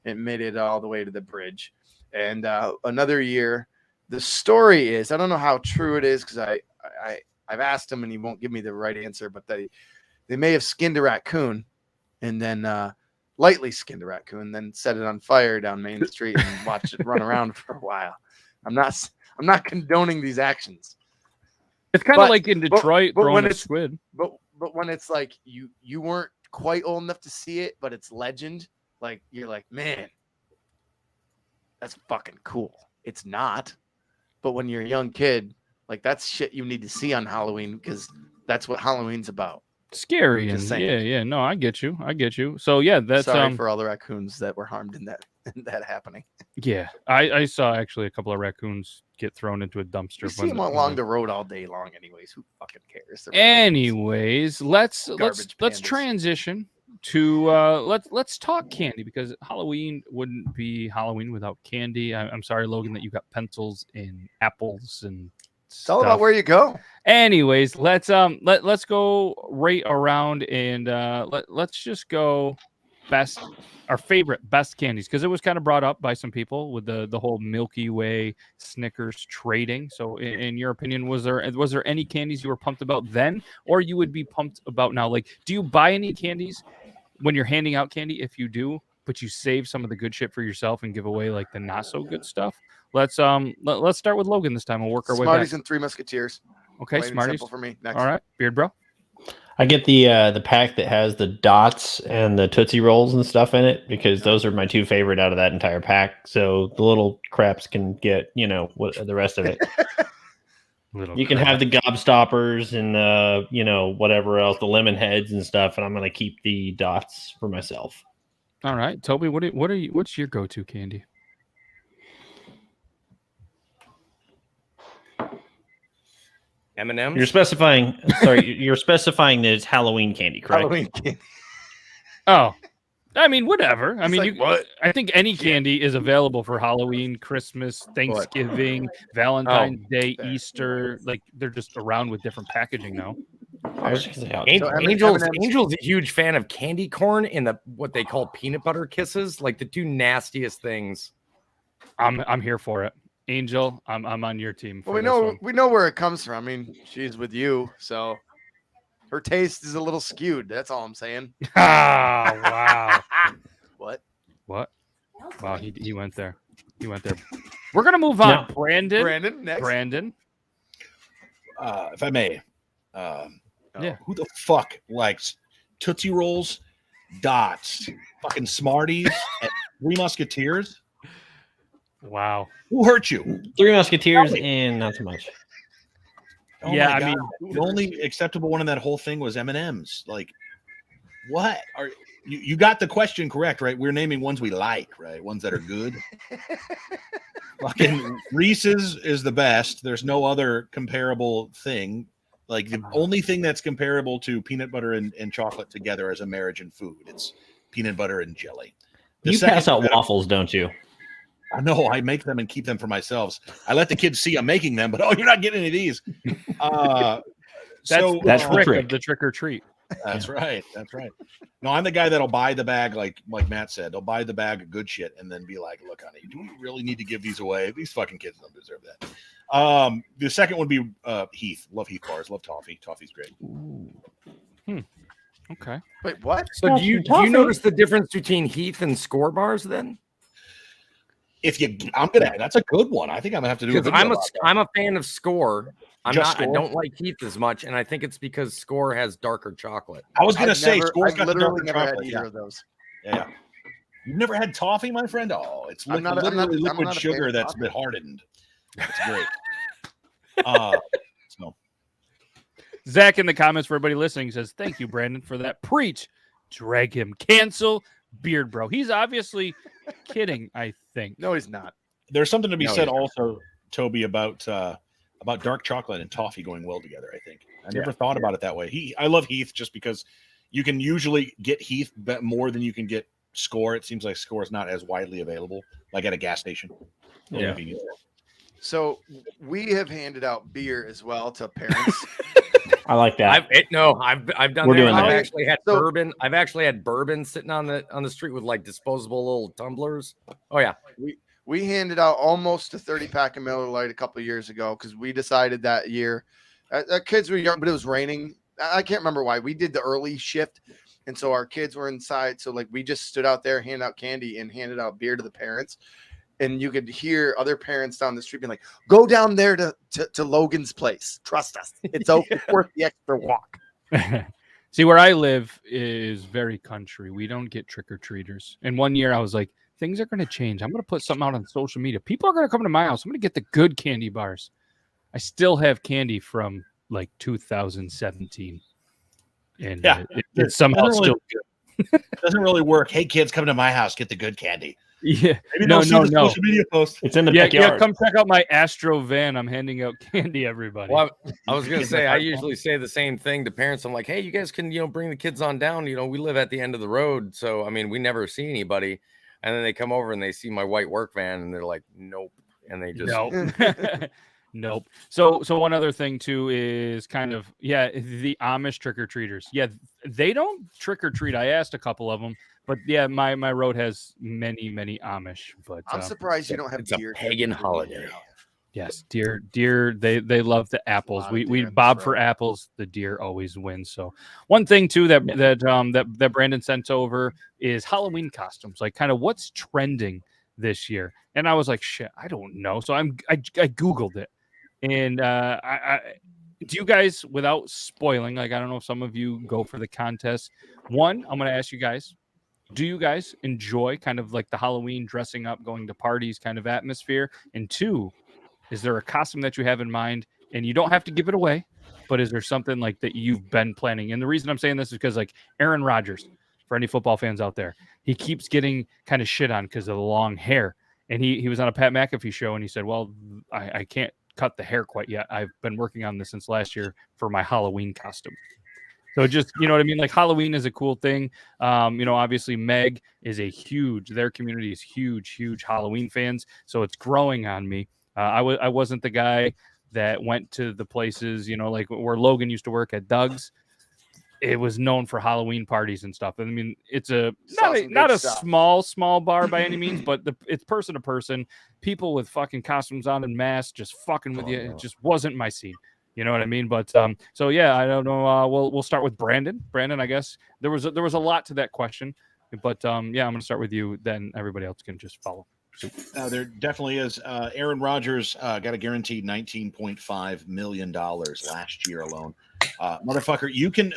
It made it all the way to the bridge. And another year, the story is, I don't know how true it is, because I've asked him and he won't give me the right answer, but they may have skinned a raccoon and then lightly skinned a raccoon, then set it on fire down Main Street and watched it run around for a while. I'm not condoning these actions. It's kind of like in Detroit, throwing a squid. But when it's you weren't quite old enough to see it, but it's legend. You're like, man, that's fucking cool. It's not. But when you're a young kid Like that's shit you need to see on Halloween because that's what Halloween's about. Scary Just and saying. yeah. No, I get you. So yeah, that's Sorry for all the raccoons that were harmed in that happening. yeah. I saw actually a couple of raccoons get thrown into a dumpster. You see them along the road all day long, anyways. Who fucking cares? They're Anyways, let's Garbage pandas. transition to let's talk candy, because Halloween wouldn't be Halloween without candy. I'm sorry, Logan, that you got pencils and apples and It's all about where you go. Anyways, let's go right around and let's just go our favorite best candies, because it was kind of brought up by some people with the whole Milky Way Snickers trading. So in your opinion, was there any candies you were pumped about then, or you would be pumped about now? Like, do you buy any candies when you're handing out candy? If you do, but you save some of the good shit for yourself and give away like the not so good stuff. Let's start with Logan this time. We'll work our way back. Smarties and Three Musketeers. Okay, Plain and Smarties. simple for me. Next. All right, Beard Bro. I get the pack that has the dots and the Tootsie Rolls and stuff in it, because those are my two favorite out of that entire pack. So the little craps can get, what the rest of it. You can have the Gobstoppers and whatever else, the lemon heads and stuff, and I'm gonna keep the dots for myself. All right, Toby, what's your go-to candy? M&M's. You're specifying that it's Halloween candy, correct? Halloween candy. Oh, I mean, whatever. I mean, like, what? I think any candy is available for Halloween, Christmas, Thanksgiving, Valentine's Day, Easter. Like, they're just around with different packaging now. Angel's a huge fan of candy corn and what they call peanut butter kisses, like the two nastiest things. I'm here for it. Angel, I'm on your team. Well, we know where it comes from. I mean, she's with you, so her taste is a little skewed. That's all I'm saying. Ah, wow. What? Wow, he went there. We're gonna move on. No. Brandon, next. Brandon. If I may, Yeah. who the fuck likes Tootsie Rolls, dots, fucking Smarties, and Three Musketeers? Wow. Who hurt you? Three Musketeers and not so much. Oh Yeah, my I God. mean, the only acceptable one in that whole thing was M&M's. Like, what are you got the question correct, right? We're naming ones we like, right? Ones that are good. Fucking Reese's is the best. There's no other comparable thing. Like, the only thing that's comparable to peanut butter and chocolate together as a marriage in food, it's peanut butter and jelly. You pass out waffles, don't you? I know, I make them and keep them for myself. I let the kids see I'm making them, but you're not getting any of these. That's the trick or treat. That's right. No, I'm the guy that'll buy the bag, like Matt said. They'll buy the bag of good shit and then be like, "Look, honey, do we really need to give these away? These fucking kids don't deserve that." The second would be Heath. Love Heath bars. Love toffee. Toffee's great. Okay. Wait, what? So do you notice the difference between Heath and Score bars then? That's a good one. I think I'm gonna have to do. I'm a fan of Score. I Score? don't like Heath as much, and I think it's because Score has darker chocolate. I was gonna say Score's I've got the literally darker never chocolate. had either of those. Yeah. You've never had toffee, my friend? Oh, it's I'm not literally a liquid fan sugar of that's toffee. been hardened. It's great. So Zach in the comments for everybody listening says, "Thank you, Brandon, for that preach. Drag him, cancel, Beard Bro." He's obviously kidding. I think. No, he's not. there's something to be No, said he's not. also, Toby, about dark chocolate and toffee going well together. I think I never thought about it that way. I love Heath just because you can usually get Heath more than you can get Score. It seems like Score is not as widely available, like at a gas station. Yeah. So we have handed out beer as well to parents. I like that. I've done. We're that. doing I've that. actually had So- bourbon. I've actually had bourbon sitting on the street with like disposable little tumblers. Oh yeah. We handed out almost a 30-pack of Miller Lite a couple of years ago because we decided that year. Our kids were young, but it was raining. I can't remember why. We did the early shift, and so our kids were inside. So like we just stood out there, handed out candy, and handed out beer to the parents. And you could hear other parents down the street being like, "Go down there to Logan's place. Trust us. It's worth the extra walk." See, where I live is very country. We don't get trick-or-treaters. And one year I was like, things are going to change. I'm going to put something out on social media. People are going to come to my house. I'm going to get the good candy bars. I still have candy from like 2017, and Yeah. it's somehow Doesn't really- still good. Doesn't really work. Hey kids, come to my house, get the good candy. Yeah, Maybe no, they'll see no, the no. social media post. It's in the Yeah, backyard. come check out my Astro van. I'm handing out candy, everybody. Well, I was gonna say I usually say the same thing to parents. I'm like, hey, you guys can bring the kids on down. We live at the end of the road, so I mean we never see anybody. And then they come over and they see my white work van and they're like, nope, and they just Nope. Nope. So one other thing too is kind of the Amish trick or treaters. Yeah, they don't trick or treat. I asked a couple of them, but yeah, my road has many Amish. But I'm surprised you don't have it's a deer. pagan holiday. yes, deer. They love the apples. lot of We deer in this bob for road. apples. The deer always win. So one thing too that Brandon sent over is Halloween costumes. Like kind of what's trending this year. And I was like, shit, I don't know. So I Googled it. And do you guys, without spoiling, like I don't know if some of you go for the contest. One, I'm going to ask you guys, do you guys enjoy kind of like the Halloween dressing up, going to parties kind of atmosphere? And two, is there a costume that you have in mind? And you don't have to give it away, but is there something like that you've been planning? And the reason I'm saying this is because like Aaron Rodgers, for any football fans out there, he keeps getting kind of shit on because of the long hair. And he was on a Pat McAfee show and he said, well, I can't cut the hair quite yet. I've been working on this since last year for my Halloween costume. So just, you know what I mean? Like Halloween is a cool thing. Obviously Meg is their community is huge Halloween fans. So it's growing on me. I wasn't the guy that went to the places, like where Logan used to work at Doug's. It was known for Halloween parties and stuff. I mean, it's not a small bar by any means, but it's person to person. People with fucking costumes on and masks just fucking with you. It just wasn't my scene. You know what I mean? But so yeah, I don't know. We'll start with Brandon. Brandon, I guess there was a lot to that question, but I'm gonna start with you. Then everybody else can just follow. There definitely is. Aaron Rodgers got a guaranteed $19.5 million last year alone. Motherfucker, you can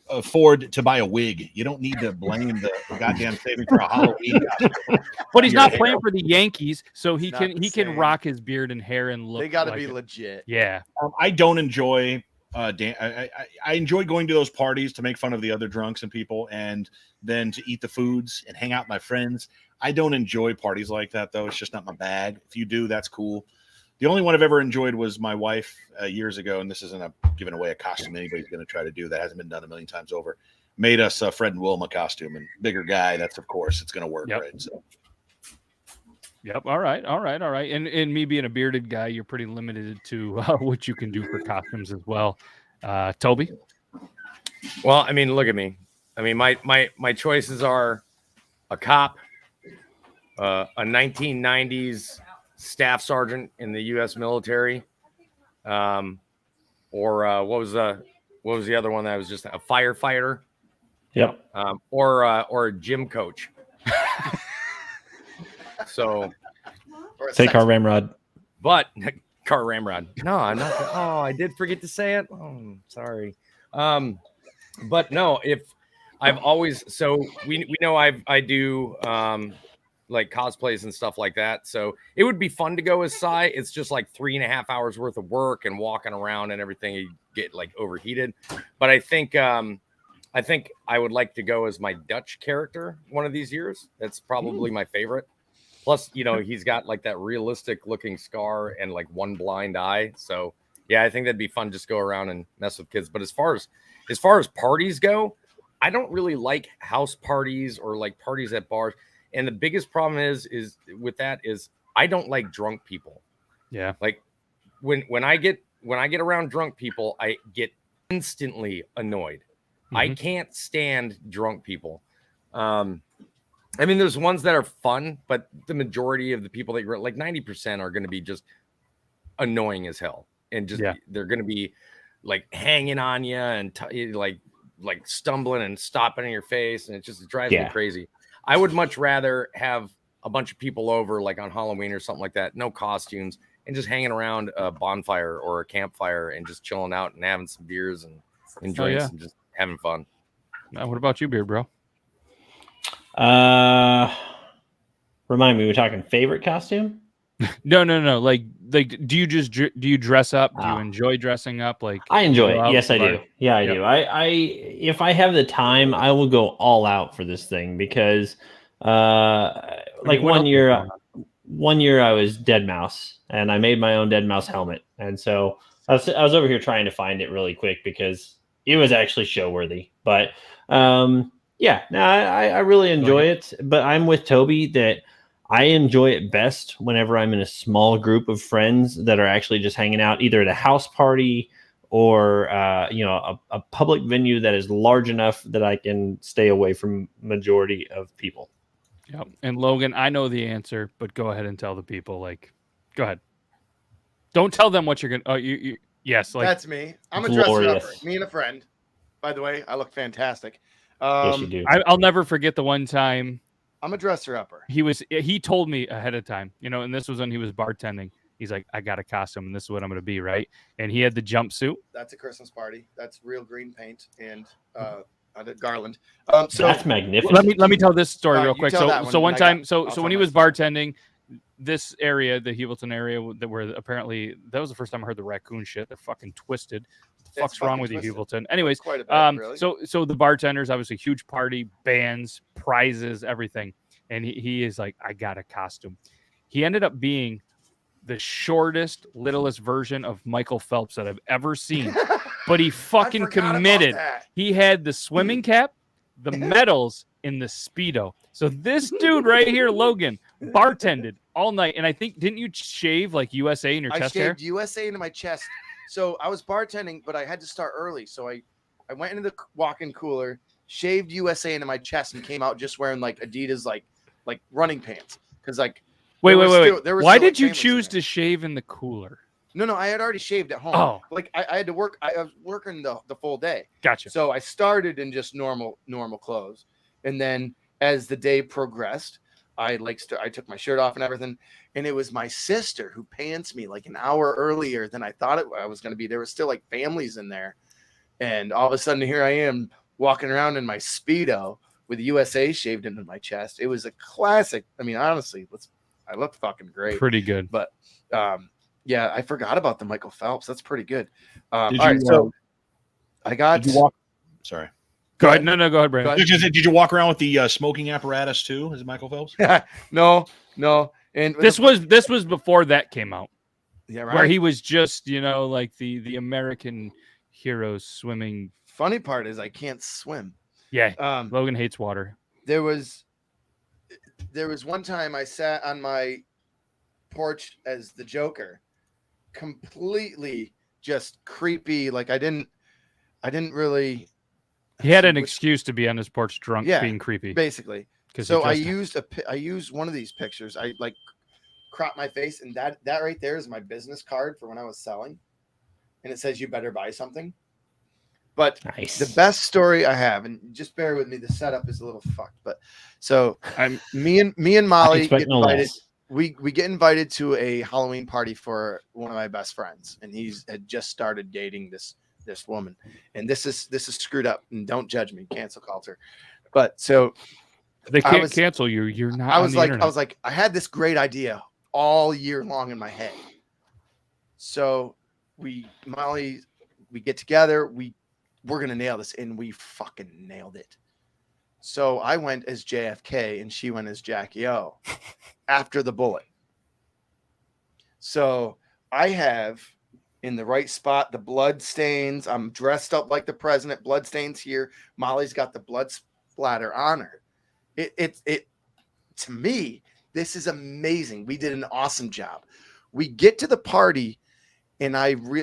afford to buy a wig. You don't need to blame the goddamn saving for a Halloween costume. But he's not playing for the Yankees, so he Not can the can same. rock his beard and hair and look. They got to like be it. legit. Yeah. I don't enjoy. I enjoy going to those parties to make fun of the other drunks and people, and then to eat the foods and hang out with my friends. I don't enjoy parties like that, though. It's just not my bag. If you do, that's cool. The only one I've ever enjoyed was my wife years ago, and this isn't giving away a costume anybody's going to try to do. That hasn't been done a million times over. Made us a Fred and Wilma costume, and bigger guy. That's, of course, it's going to work, Yep. right? So. Yep. All right. And me being a bearded guy, you're pretty limited to what you can do for costumes as well. Toby? Well, I mean, look at me. I mean, my choices are a cop, a 1990s staff sergeant in the U.S. military, or what was the other one that was just a firefighter? Yep. Or a gym coach. So Or a Take our sex- ramrod. but car ramrod. No, I'm not. Oh, I did forget to say it. Oh, sorry. But no, if I've always, so we know I do like cosplays and stuff like that. So it would be fun to go as Psy. It's just like 3.5 hours worth of work and walking around and everything. You get like overheated. But I think I would like to go as my Dutch character one of these years. That's probably my favorite. Plus, he's got like that realistic looking scar and like one blind eye. So yeah, I think that'd be fun. Just go around and mess with kids. But as far as parties go, I don't really like house parties or like parties at bars. And the biggest problem is with that is I don't like drunk people. Yeah. Like when I get around drunk people, I get instantly annoyed. I can't stand drunk people. I mean, there's ones that are fun, but the majority of the people that you're like 90% are going to be just annoying as hell. And just, they're going to be like hanging on you and like stumbling and stopping in your face. And it drives me crazy. I would much rather have a bunch of people over like on Halloween or something like that. No costumes and just hanging around a bonfire or a campfire and just chilling out and having some beers and drinks and just having fun. What about you, Beard Bro? Remind me, we're talking favorite costume? No. Like, do you dress up? Do you Ah. enjoy dressing up? Like, I enjoy go it. out Yes, to I the do. bar? Yeah, I Yep. do. If I have the time, I will go all out for this thing because, like What else is going on? one year I was dead mouse and I made my own dead mouse helmet, and so I was over here trying to find it really quick because it was actually show worthy. But yeah, no, I really enjoy it. But I'm with Toby that I enjoy it best whenever I'm in a small group of friends that are actually just hanging out, either at a house party or a public venue that is large enough that I can stay away from majority of people. Yep. And Logan, I know the answer, but go ahead and tell the people. Like, go ahead. Don't tell them what you're gonna. Oh, you yes, like That's me. I'm a dresser upper. Glorious. Me and a friend. By the way, I look fantastic. Yes, you do. I'll never forget the one time I'm a dresser upper. he told me ahead of time, and this was when he was bartending. He's like, I got a costume and this is what I'm going to be. Right. And he had the jumpsuit. That's a Christmas party. That's real green paint and garland. So That's magnificent. let me tell this story real you quick. tell that So one, one then I time, got- so I'll so tell when he my was story. bartending, this area, the Hewleton area, that where apparently that was the first time I heard the raccoon shit. They're fucking twisted. What the fuck's wrong fucking with you, twisted. Hewleton? Anyways, Quite a bit, really. so the bartenders, obviously huge party, bands, prizes, everything, and he is like, I got a costume. He ended up being the shortest, littlest version of Michael Phelps that I've ever seen. But he fucking forgot about committed. that. He had the swimming cap, the medals, in the Speedo. So this dude right here, Logan, bartended all night. And I think, didn't you shave like USA in your I chest hair? shaved USA into my chest. So I was bartending, but I had to start early. So I went into the walk-in cooler, shaved USA into my chest, and came out just wearing like Adidas like running pants. Because like Wait. there was Why still, like, did you families in choose there. to shave in the cooler? No, I had already shaved at home. Oh. Like I had to work. I was working the full day. Gotcha. So I started in just normal clothes, and then as the day progressed, I took my shirt off and everything, and it was my sister who pants me like an hour earlier than I thought I was going to be. There were still like families in there, and all of a sudden here I am walking around in my Speedo with USA shaved into my chest. It was a classic. I mean, honestly, I looked fucking great. Pretty good. But yeah, I forgot about the Michael Phelps. That's pretty good. All Did right, you, so I got. Did you walk? Sorry. Go ahead. No, go ahead, Brandon. Did you walk around with the smoking apparatus too? Is it Michael Phelps? No. And This was before that came out. yeah, right. Where he was just, like the American hero swimming. Funny part is I can't swim. Yeah. Um, Logan hates water. there was one time I sat on my porch as the Joker, completely just creepy. Like I didn't really. He had an Which- excuse to be on his porch drunk, Yeah, being creepy. basically. 'Cause So I he dressed- used one of these pictures. I like crop my face, and that right there is my business card for when I was selling, and it says you better buy something. But Nice. the best story I have, and just bear with me, the setup is a little fucked, but so me and Molly expect get no invited. less. We get invited to a Halloween party for one of my best friends, and had just started dating this woman, and this is screwed up, and don't judge me, cancel culture. But so They I can't was- cancel you. You're not. I on was the like, internet. I had this great idea all year long in my head. So we get together, we're gonna nail this, and we fucking nailed it. So I went as JFK and she went as Jackie O after the bullet. So I have in the right spot the blood stains. I'm dressed up like the president, blood stains here. Molly's got the blood splatter on her. It to me, this is amazing. We did an awesome job. We get to the party, and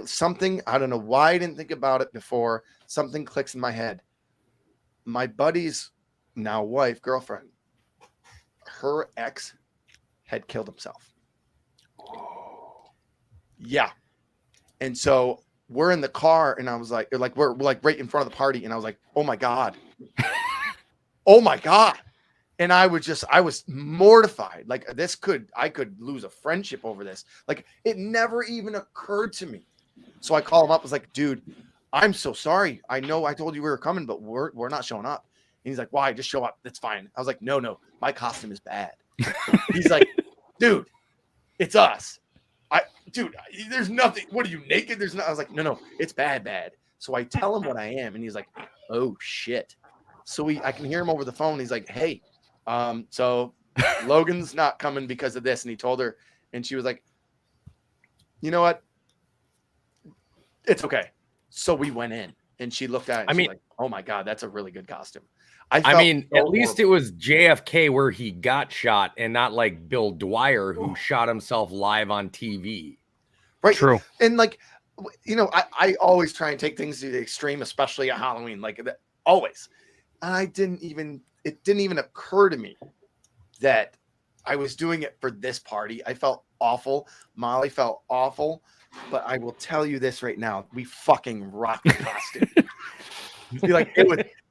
something, I don't know why I didn't think about it before. Something clicks in my head. My buddy's now wife, girlfriend, her ex had killed himself. Yeah. And so we're in the car, and I was like, we're like right in front of the party, and I was like, oh my God. Oh my God. And I was mortified. Like I could lose a friendship over this. Like it never even occurred to me. So I call him up. I was like, dude, I'm so sorry. I know I told you we were coming, but we're not showing up. And he's like, why? Just show up. That's fine. I was like, no, my costume is bad. He's like, dude, it's us. Dude, there's nothing. What are you, naked? There's not. I was like, no, it's bad. So I tell him what I am, and he's like, oh shit. So I can hear him over the phone. He's like, hey, so Logan's not coming because of this. And he told her, and she was like, you know what? It's okay. So we went in, and she looked at it. And she's like, oh my God, that's a really good costume. I mean, at least it was JFK where he got shot and not like Bill Dwyer who shot himself live on TV. Right. True. And like, I always try and take things to the extreme, especially at Halloween, like that, always. It didn't even occur to me that I was doing it for this party. I felt awful. Molly felt awful, but I will tell you this right now. We fucking rocked the costume.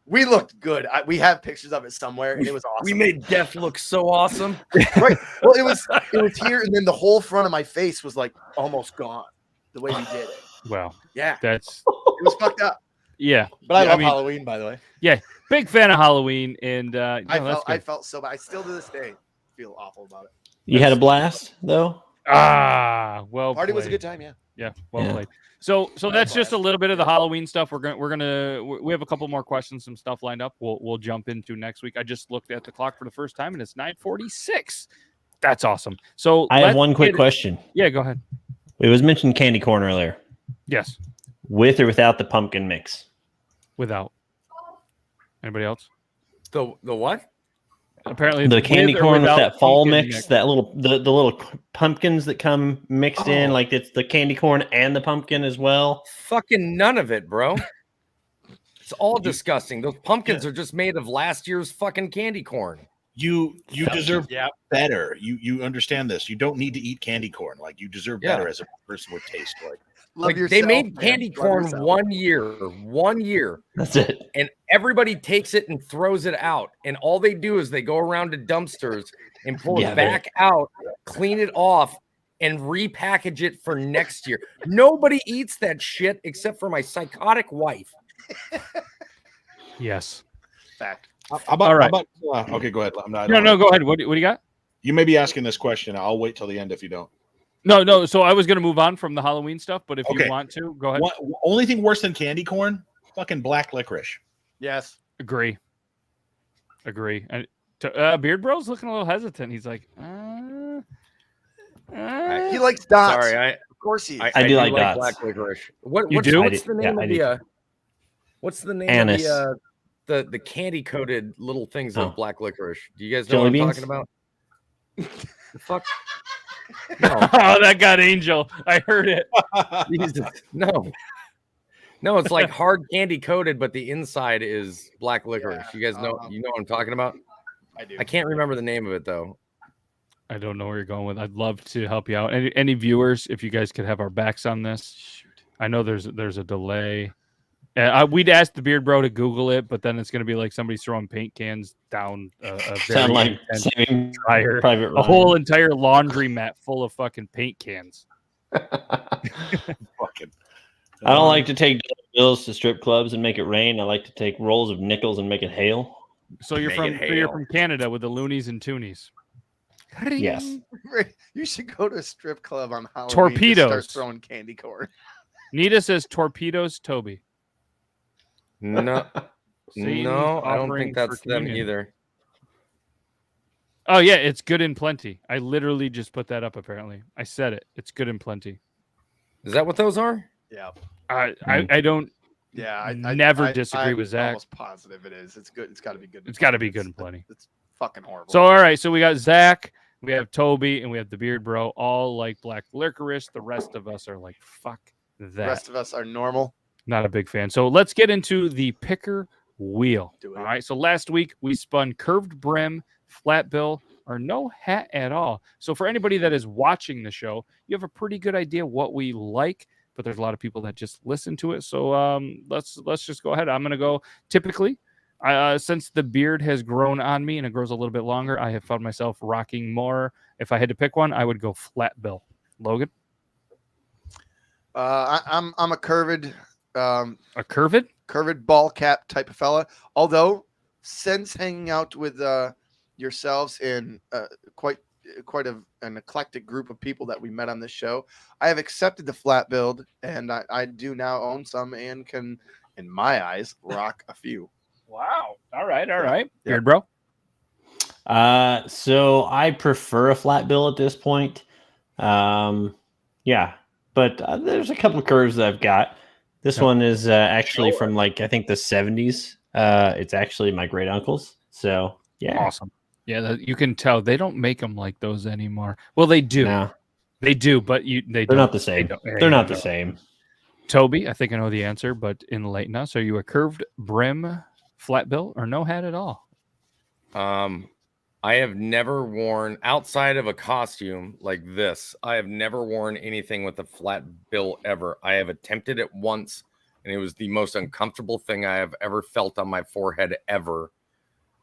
We looked good. We have pictures of it somewhere, and it was awesome. We made Death look so awesome. Right. Well, it was here, and then the whole front of my face was like almost gone. The way we did it. Well, Yeah, it was fucked up. Yeah. But I love Halloween, by the way. Yeah, big fan of Halloween, and I felt so bad. I still to this day feel awful about it. You had a blast though. Well, Party was a played. good time. Yeah. Yeah, well played. So that's just a little bit of the Halloween stuff. We have a couple more questions, some stuff lined up. We'll jump into next week. I just looked at the clock for the first time, and it's 9:46. That's awesome. So I have one quick question. Yeah, go ahead. It was mentioned candy corn earlier. Yes. With or without the pumpkin mix? Without. Anybody else? The what? Apparently the candy with or corn with without that fall pumpkin mix, that the little pumpkins that come mixed in, like it's the candy corn and the pumpkin as well. Fucking none of it, bro. It's all disgusting. Those pumpkins are just made of last year's fucking candy corn. You deserve better. You understand this. You don't need to eat candy corn. Like you deserve better as a person would taste like. Like they made candy corn 1 year. That's it. And everybody takes it and throws it out. And all they do is they go around to dumpsters and pull it back out, clean it off, and repackage it for next year. Nobody eats that shit except for my psychotic wife. Yes. Fact. Okay, go ahead. No, go ahead. What do you got? You may be asking this question. I'll wait till the end if you don't. No. So I was going to move on from the Halloween stuff, but if you want to, go ahead. Only thing worse than candy corn, fucking black licorice. Yes. Agree. And Beard Bro's looking a little hesitant. He's like, he likes dots. Sorry, of course he is. I do like dots. black licorice. What's the name of the what's the name Anise. of the candy coated little things of black licorice? Do you guys know Jelly what I'm beans? talking about? The fuck? Oh, that got Angel. I heard it. Jesus. No, it's like hard candy coated, but the inside is black licorice. You guys know what I'm talking about? I do. I can't remember the name of it though. I don't know where you're going with. I'd love to help you out. Any viewers, if you guys could have our backs on this. Shoot. I know there's a delay. We'd ask the Beard Bro to Google it, but then it's going to be like somebody's throwing paint cans down a Sound like saving dryer, Private Ryan. a whole entire laundry mat full of fucking paint cans. Fucking. I don't like to take bills to strip clubs and make it rain. I like to take rolls of nickels and make it hail. So you're from Canada with the loonies and toonies. Yes. You should go to a strip club on Halloween. Torpedoes. Start throwing candy corn. Nita says torpedoes, Toby. No, Satan's no, I don't offering think that's for them communion. either. Oh yeah, it's good and plenty. I literally just put that up. Apparently, I said it. It's good and plenty. Is that what those are? Yeah. I don't. Yeah, I never disagree with Zach. I'm almost positive it is. It's good. It's got to be good. It's got to be good and plenty. It's fucking horrible. So all right, so we got Zach, we have Toby, and we have the Beard Bro. All like black licorice. The rest of us are like fuck that. The rest of us are normal. Not a big fan. So let's get into the picker wheel. Do it. All right. So last week we spun curved brim, flat bill, or no hat at all. So for anybody that is watching the show, you have a pretty good idea what we like, but there's a lot of people that just listen to it. So let's just go ahead. I'm gonna go. Typically, since the beard has grown on me and it grows a little bit longer, I have found myself rocking more. If I had to pick one, I would go flat bill. Logan, I'm a curved. a curved ball cap type of fella. Although since hanging out with yourselves and quite an eclectic group of people that we met on this show. I have accepted the flat build, and I do now own some and can, in my eyes, rock a few. Wow. All right. Yep. Beard bro. So I prefer a flat bill at this point. Yeah, but there's a couple of curves that I've got. This one is actually from I think the 70s. It's actually my great uncle's. So yeah, Awesome. Yeah, you can tell they don't make them like those anymore. Well, they do. No, They do, but they're not the same. They're not the same. Toby, I think I know the answer, but enlighten us. Are you a curved brim flat bill or no hat at all? I have never worn, outside of a costume like this, I have never worn anything with a flat bill ever. I have attempted it once, and it was the most uncomfortable thing I have ever felt on my forehead ever.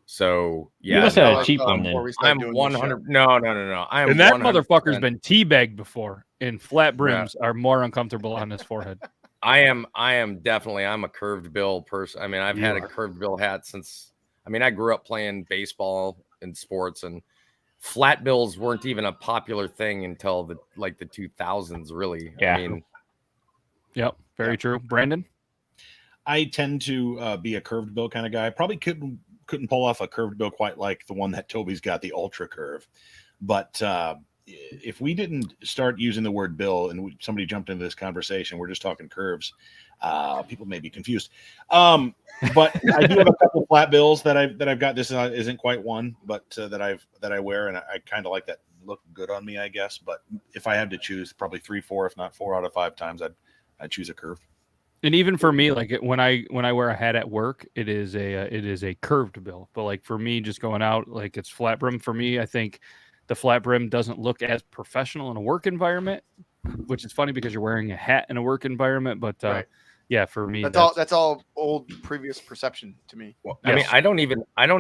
So yeah, you must have a cheap one then. I'm 100. No. I am. And that 100%. motherfucker's been teabagged before, and flat brims are more uncomfortable on his forehead. I am definitely. I'm a curved bill person. I mean, I've had a curved bill hat since. I mean, I grew up playing baseball and sports, and flat bills weren't even a popular thing until the 2000s. Really, yeah. I mean, yep, very true. Brandon, I tend to be a curved bill kind of guy. Probably couldn't pull off a curved bill quite like the one that Toby's got, the ultra curve. But if we didn't start using the word bill and somebody jumped into this conversation, we're just talking curves. People may be confused. But I do have a couple flat bills that I've got. This isn't quite one, but that I wear, and I kind of like that look good on me, I guess. But if I had to choose, probably 3, 4, if not 4 out of 5 times, I'd choose a curve. and even for me, like when I wear a hat at work, it is a curved bill. But like for me, just going out, like it's flat brim for me. I think the flat brim doesn't look as professional in a work environment, which is funny because you're wearing a hat in a work environment. But Right. yeah, for me, That's all old previous perception to me. well, I mean, I don't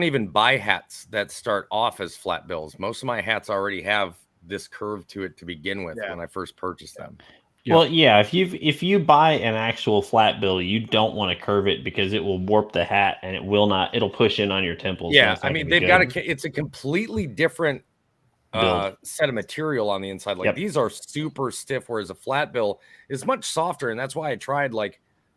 even buy hats that start off as flat bills. Most of my hats already have this curve to it to begin with when I first purchased them. Yeah. Well, yeah, if you buy an actual flat bill, you don't want to curve it because it will warp the hat and it'll push in on your temples. Yeah, I mean, they've got it's a completely different set of material on the inside. Like these are super stiff, whereas a flat bill is much softer, and that's why I tried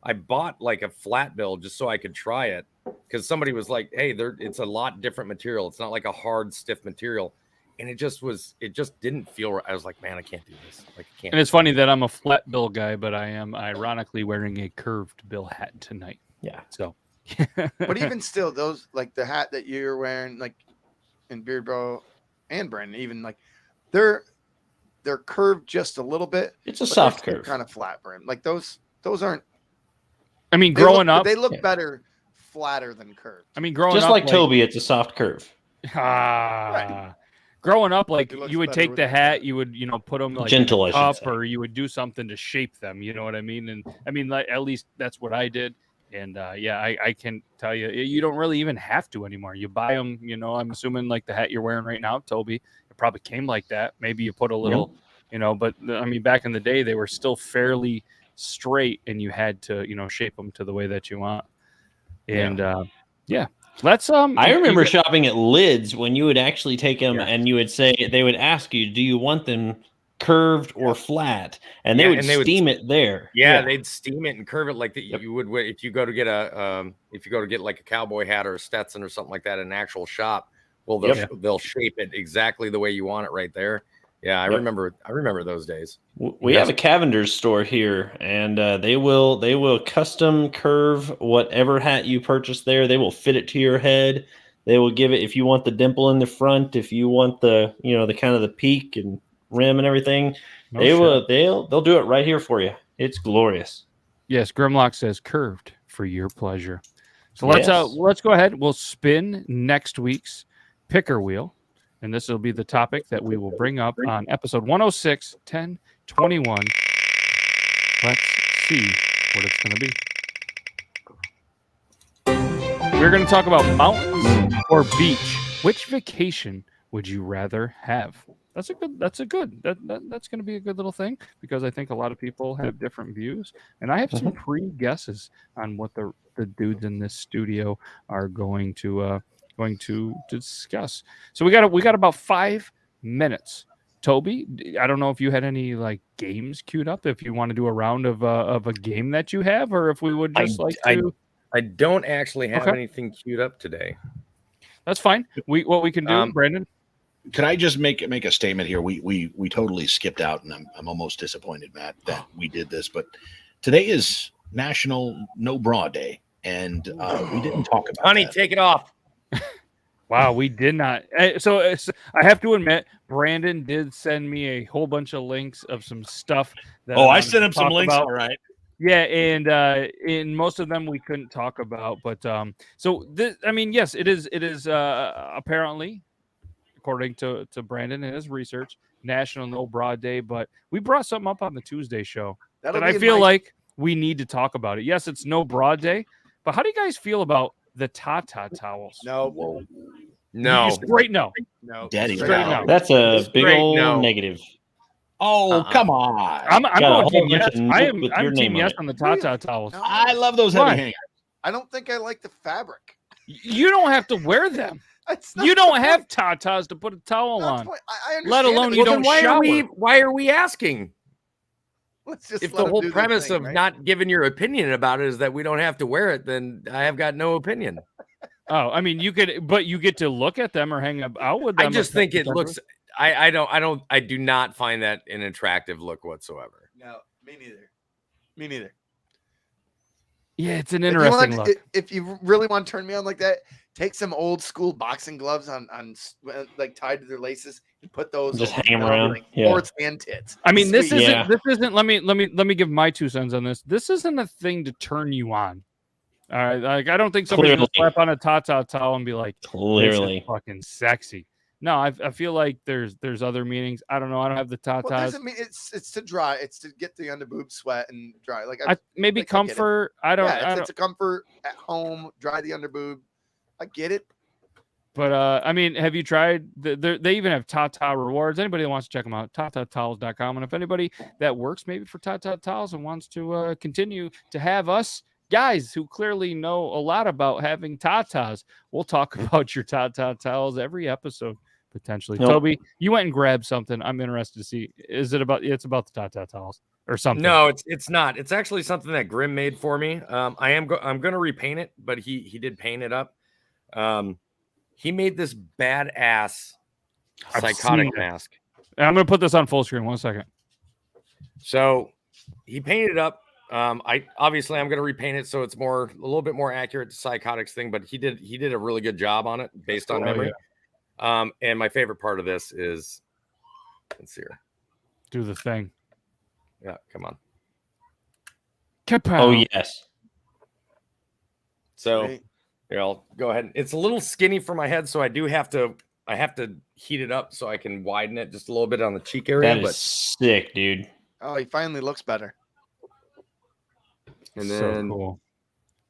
I bought a flat bill just so I could try it, because somebody was like, hey, it's a lot different material. It's not like a hard, stiff material. And it just didn't feel right. I was like, man, I can't do this. I can't. And it's funny that I'm a flat bill guy, but I am ironically wearing a curved bill hat tonight. Yeah. So, But even still, those the hat that you're wearing, in Beard Bro and Brandon, even they're curved just a little bit. It's a soft curve, kind of flat brim. Those aren't. I mean, growing up, they look better flatter than curved. I mean, growing just up, like Toby, it's a soft curve. Growing up, looks you would better take with the the hat, you would put them Gentle, in I a should cup, say. or you would do something to shape them. You know what I mean? And I mean, at least that's what I did. And I can tell you don't really even have to anymore. You buy them. I'm assuming the hat you're wearing right now, Toby, it probably came like that. Maybe you put a little, but I mean, back in the day, they were still fairly straight, and you had to shape them to the way that you want. And let's I remember shopping at Lids when you would actually take them and you would say, they would ask you, do you want them curved or flat? And they would steam it there. Yeah, they'd steam it and curve it like that. You would if you go to get a cowboy hat or a Stetson or something like that in an actual shop. Well, they'll shape it exactly the way you want it right there. Yeah, I remember those days. We have a Cavender's store here, and they will custom curve whatever hat you purchase there. They will fit it to your head. They will give it, if you want the dimple in the front, if you want the the kind of the peak and rim and everything, they'll do it right here for you. It's glorious. Yes, Grimlock says curved for your pleasure. So let's go ahead. We'll spin next week's picker wheel. And this will be the topic that we will bring up on episode 106, 10, 21. Let's see what it's going to be. We're going to talk about mountains or beach. Which vacation would you rather have? That's going to be a good little thing, because I think a lot of people have different views. And I have some pre-guesses on what the dudes in this studio are going to discuss. So we got about 5 minutes. Toby, I don't know if you had any like games queued up. If you want to do a round of a game that you have, or if we would just I don't actually have Okay. anything queued up today. That's fine. What we can do, Brandon. Could I just make a statement here? We totally skipped out, and I'm almost disappointed, Matt, that we did this. But today is National No Bra Day, and we didn't talk about Honey, that. take it off. Wow, we did not. So I have to admit, Brandon did send me a whole bunch of links of some stuff. That I wanted sent to him some talk links. about. All right. Yeah, and in most of them we couldn't talk about, but so this, I mean, yes, it is apparently, according to Brandon and his research, National No Bra Day. But we brought something up on the Tuesday show That'll that be I in feel my- like we need to talk about it. Yes, it's No Bra Day, but how do you guys feel about the Tata towels? No, No. Straight no. no, Daddy, straight no. no. That's a big Straight old no. negative. Oh, Uh-uh. come on. I'm Got a going whole team bunch yes. of notes with your I'm team name on yes it. on the Tata towels. No. I love those Why? heavy hangers. I don't think I like the fabric. You don't have to wear them. It's not You the don't point. have tatas to put a towel Not the on. point. I Let understand alone it. you Well, don't then shower. why are we asking? Let's just If let the them whole do their premise thing, of right? not giving your opinion about it is that we don't have to wear it, then I have got no opinion. Oh, I mean, you could, but you get to look at them or hang out with them. I just think it looks. I do not find that an attractive look whatsoever. No, me neither. Me neither. Yeah, it's an If you, interesting want, look. if you really want to turn me on like that, take some old school boxing gloves on like tied to their laces and put those Just over hang 'em the around, like, yeah. Sports and tits. I mean, this Sweet. isn't. Yeah. This isn't. Let me give my 2 cents on this. This isn't a thing to turn you on. All right, like I don't think somebody's gonna Clearly. slap on a Tata towel and be like, "This is Clearly. fucking sexy." No, I feel like there's other meanings. I don't know. I don't have the Well, tatas. doesn't mean it's to dry. It's to get the underboob sweat and dry. Like Maybe like, I get it. comfort. I don't. yeah, I don't it's a comfort at home. Dry the underboob. I get it. But I mean, have you tried? They even have Tata rewards. Anybody that wants to check them out, tatatowels.com. And if anybody that works maybe for Tata Towels and wants to continue to have us guys who clearly know a lot about having tatas, we'll talk about your Tata Towels every episode potentially. Nope. Toby, you went and grabbed something. I'm interested to see. Is it about? It's about the Tata Towels or something? No, it's not. It's actually something that Grim made for me. I'm going to repaint it, but he did paint it up. He made this badass I've psychotic seen it. mask. I'm going to put this on full screen. 1 second. So he painted it up. I'm going to repaint it so it's a little bit more accurate to psychotics thing, but he did a really good job on it based on memory. And my favorite part of this is, let's see here. Do the thing. Yeah, come on. Kapow. Oh yes. So Right. here, I'll go ahead. It's a little skinny for my head, so I have to heat it up so I can widen it just a little bit on the cheek area. That is sick, dude. Oh, he finally looks better. And So then cool.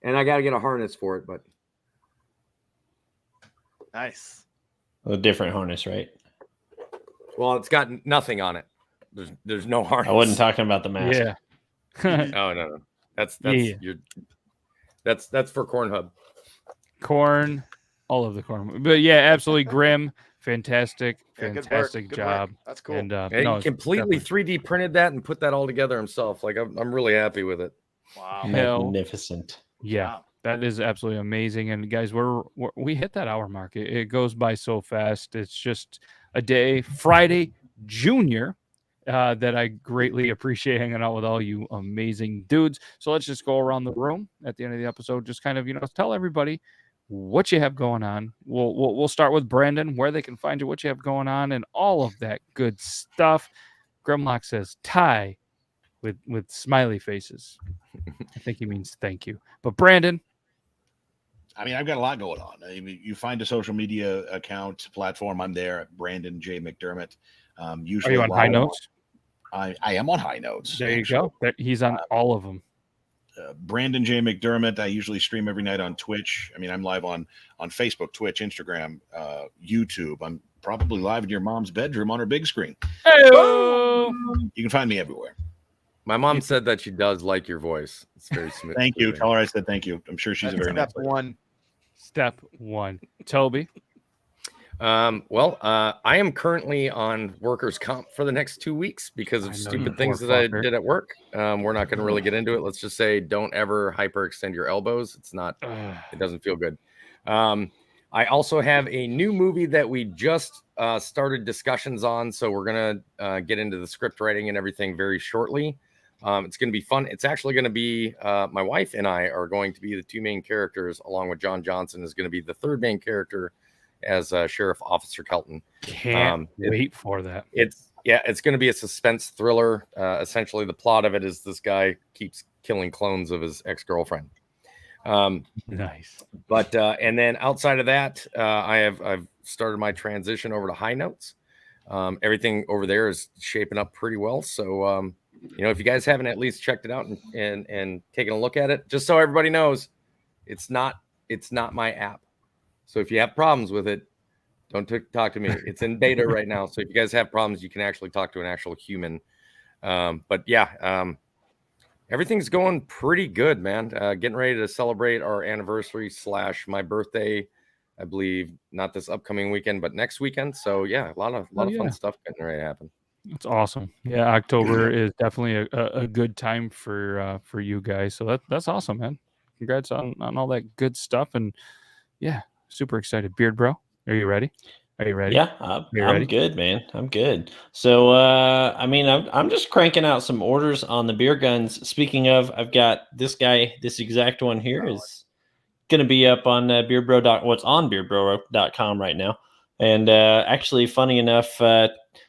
and I got to get a harness for it, but Nice. A different harness, right? well, it's got nothing on it. There's no harness. I wasn't talking about the mask. Yeah. Oh no. That's Yeah. that's for Corn Hub. Corn, all of the corn. But yeah, absolutely grim. Fantastic, Yeah, good work, fantastic good job. work. That's cool. And And no, he it's completely definitely- 3D printed that and put that all together himself. Like I'm really happy with it. Wow. Hell. Magnificent. Yeah, Wow. that is absolutely amazing. And guys, we hit that hour mark. It goes by so fast. It's just a day, Friday Junior, that I greatly appreciate hanging out with all you amazing dudes. So let's just go around the room at the end of the episode. Just kind of tell everybody what you have going on. We'll start with Brandon, where they can find you, what you have going on, and all of that good stuff. Grimlock says tie with smiley faces. I think he means thank you. But Brandon, I mean, I've got a lot going on. I mean, you find a social media account platform. I'm there at Brandon J McDermott. are Usually you on High Notes? I am on High Notes. There you actually. go. He's on all of them. Brandon J McDermott. I usually stream every night on Twitch. I mean, I'm live on Facebook, Twitch, Instagram, YouTube. I'm probably live in your mom's bedroom on her big screen. Hey-o! You can find me everywhere. My mom said that she does like your voice. It's very smooth. Thank you. Tell her I said thank you. I'm sure she's a That's very nice step lady. one. Step one. Toby. I am currently on workers' comp for the next 2 weeks because I of know, stupid you things poor that I fucker. did at work. We're not going to really get into it. Let's just say don't ever hyperextend your elbows. It doesn't feel good. I also have a new movie that we just started discussions on. So we're going to get into the script writing and everything very shortly. It's going to be fun. It's actually going to be my wife and I are going to be the two main characters, along with John Johnson is going to be the third main character as Sheriff Officer Kelton. Can't wait for that. It's going to be a suspense thriller. Essentially, the plot of it is this guy keeps killing clones of his ex-girlfriend. Nice. But and then outside of that, I've started my transition over to High Notes. Everything over there is shaping up pretty well. So if you guys haven't at least checked it out and taken a look at it, just so everybody knows, it's not my app. So if you have problems with it, don't talk to me. It's in beta right now. So if you guys have problems, you can actually talk to an actual human. Everything's going pretty good, man. Getting ready to celebrate our anniversary / my birthday, I believe, not this upcoming weekend, but next weekend. So yeah, a lot of fun stuff getting ready to happen. That's awesome. Yeah, October is definitely a good time for you guys. So that's awesome, man. Congrats on all that good stuff. And yeah, super excited. Beard Bro, are you ready? Are you ready? Yeah, I'm good, man. I'm good. So, I'm just cranking out some orders on the beer guns. Speaking of, I've got this guy, this exact one here is going to be up on what's on beardbro.com right now. And actually, funny enough,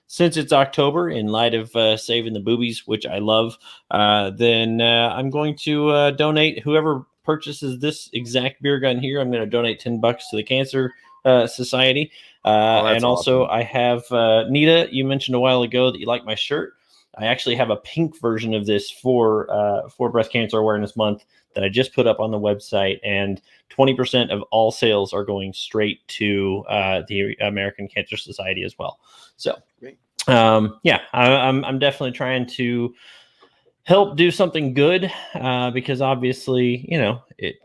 since it's October, in light of saving the boobies, which I love, then I'm going to donate whoever purchases this exact beer gun here. I'm going to donate $10 to the Cancer Society. And also, awesome. I have Nita. You mentioned a while ago that you like my shirt. I actually have a pink version of this for Breast Cancer Awareness Month that I just put up on the website, and 20% of all sales are going straight to the American Cancer Society as well. So, I'm definitely trying to help do something good because obviously,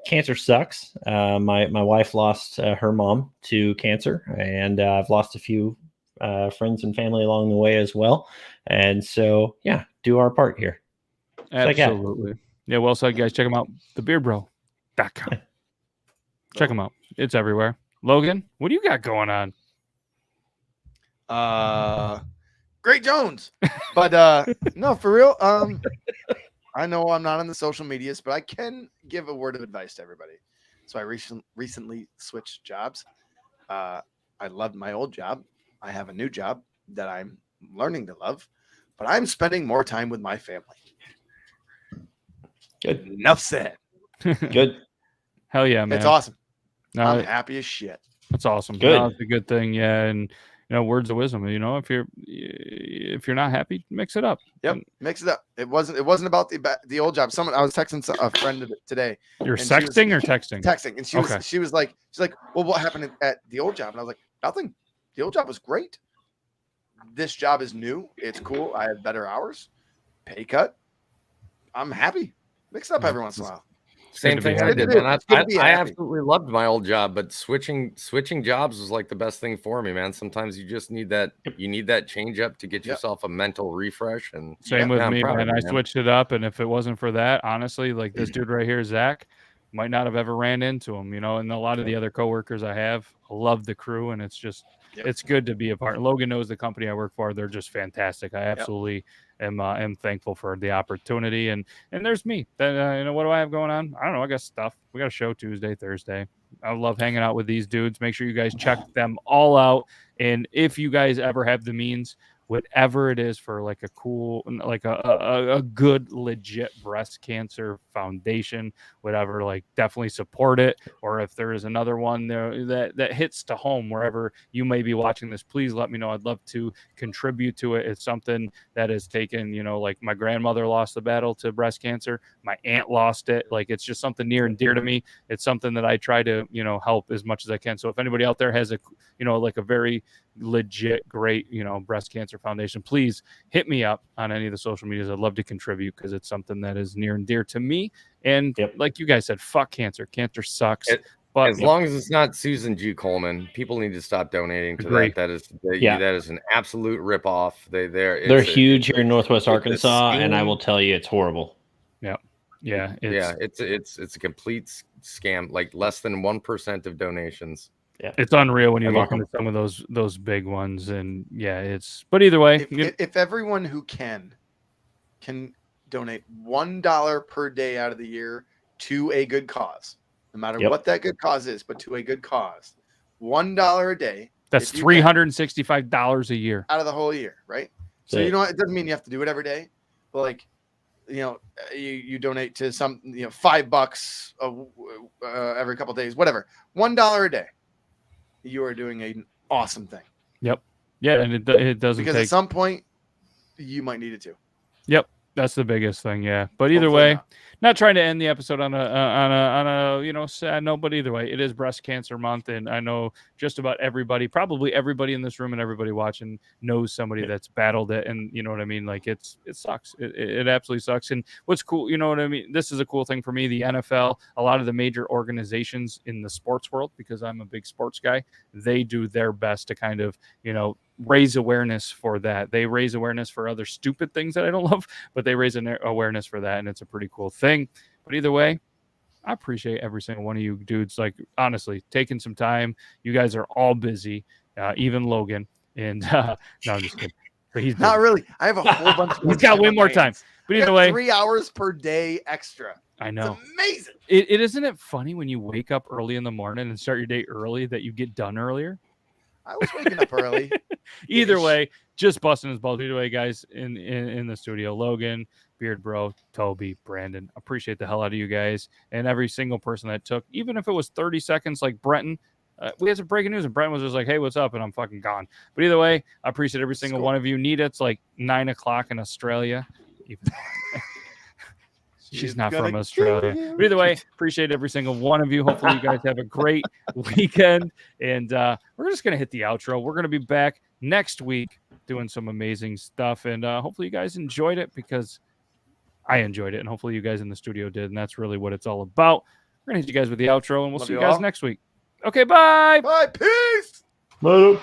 cancer sucks. My wife lost her mom to cancer, and I've lost a few friends and family along the way as well. And so, do our part here. Absolutely. Yeah, well said, guys. Check them out. TheBeardBro.com. Check them out. It's everywhere. Logan, what do you got going on? Great Jones. But no, for real. I know I'm not on the social medias, but I can give a word of advice to everybody. So I recently switched jobs. I loved my old job. I have a new job that I'm learning to love, but I'm spending more time with my family. Good. Enough said. Good. Hell yeah, man. It's awesome. No, I'm happy as shit. That's awesome. Good. No, it's a good thing. Yeah. And words of wisdom, if you're not happy, mix it up. Yep. Mix it up. It wasn't about the old job. I was texting a friend today. You're sexting or texting? Texting. And she was like, well, what happened at the old job? And I was like, nothing. The old job was great. This job is new. It's cool. I have better hours. Pay cut. I'm happy. Mix it up every once in a while. Same thing I did, man. I absolutely loved my old job, but switching jobs was like the best thing for me, man. Sometimes you just need that. You need that change up to get yourself a mental refresh. And same with me, man. I switched it up, and if it wasn't for that, honestly, like this dude right here, Zach, might not have ever ran into him, and a lot of the other coworkers I have love the crew, and it's just it's good to be a part. Logan knows the company I work for; they're just fantastic. I absolutely am thankful for the opportunity, and there's me. Then what do I have going on? I don't know. I got stuff. We got a show Tuesday, Thursday. I love hanging out with these dudes. Make sure you guys check them all out, and if you guys ever have the means, whatever it is for like a cool, like a good legit breast cancer foundation, whatever, like definitely support it. Or if there is another one there that hits to home wherever you may be watching this, please let me know. I'd love to contribute to it. It's something that has taken, like my grandmother lost the battle to breast cancer. My aunt lost it. Like it's just something near and dear to me. It's something that I try to, help as much as I can. So if anybody out there has a, like a very legit, great, breast cancer foundation, please hit me up on any of the social medias. I'd love to contribute because it's something that is near and dear to me. And like you guys said, fuck cancer. Cancer sucks. But As long as it's not Susan G. Coleman, people need to stop donating to Agree. that. Yeah. That is an absolute ripoff. They're huge here in Northwest it's a Arkansas, and I scheme. will tell you, it's horrible. yeah, It's a complete scam. Like less than 1% of donations. it's unreal when you I look mean- into some of those big ones, and but either way, If everyone who can donate $1 per day out of the year to a good cause, no matter Yep. what that good cause is, but to a good cause, $1 a day that's if you can, $365 a year. out of the whole year, right? So That's you it. know what? It doesn't mean you have to do it every day, but like, you donate to some, $5 every couple of days, whatever, $1 a day. You are doing an awesome thing Yeah, and it doesn't because take. at some point you might need it too. That's the biggest thing, yeah. But either Hopefully way, not. not trying to end the episode on a sad note, but either way, it is Breast Cancer Month, and I know just about everybody, probably everybody in this room and everybody watching, knows somebody that's battled it, and you know what I mean. Like it sucks. It absolutely sucks. And what's cool, you know what I mean. This is a cool thing for me. The NFL, a lot of the major organizations in the sports world, because I'm a big sports guy, they do their best to kind of raise awareness for that. They raise awareness for other stupid things that I don't love, but they raise awareness for that, and it's a pretty cool thing. But either way, I appreciate every single one of you dudes, like honestly taking some time. You guys are all busy, even Logan, and no, I'm just kidding. But he's Not busy. really. I have a whole bunch. He's got way more time. But either way, 3 hours per day extra. I know. It's amazing. It isn't it funny when you wake up early in the morning and start your day early that you get done earlier? I was waking up early. Either Ish. way, just busting his balls. Either way, guys, in the studio, Logan, Beard Bro, Toby, Brandon, appreciate the hell out of you guys and every single person that took, even if it was 30 seconds, like Brenton. We had some breaking news, and Brent was just like, "Hey, what's up?" And I'm fucking gone. But either way, I appreciate every single one of you. Nita's like 9 o'clock in Australia. Even she's not from Australia. But either way, appreciate every single one of you. Hopefully, you guys have a great weekend. And we're just going to hit the outro. We're going to be back next week doing some amazing stuff. And hopefully, you guys enjoyed it because I enjoyed it. And hopefully, you guys in the studio did. And that's really what it's all about. We're going to hit you guys with the outro. And we'll Love see you you guys all. next week. Okay, bye. Bye. Peace. Bye.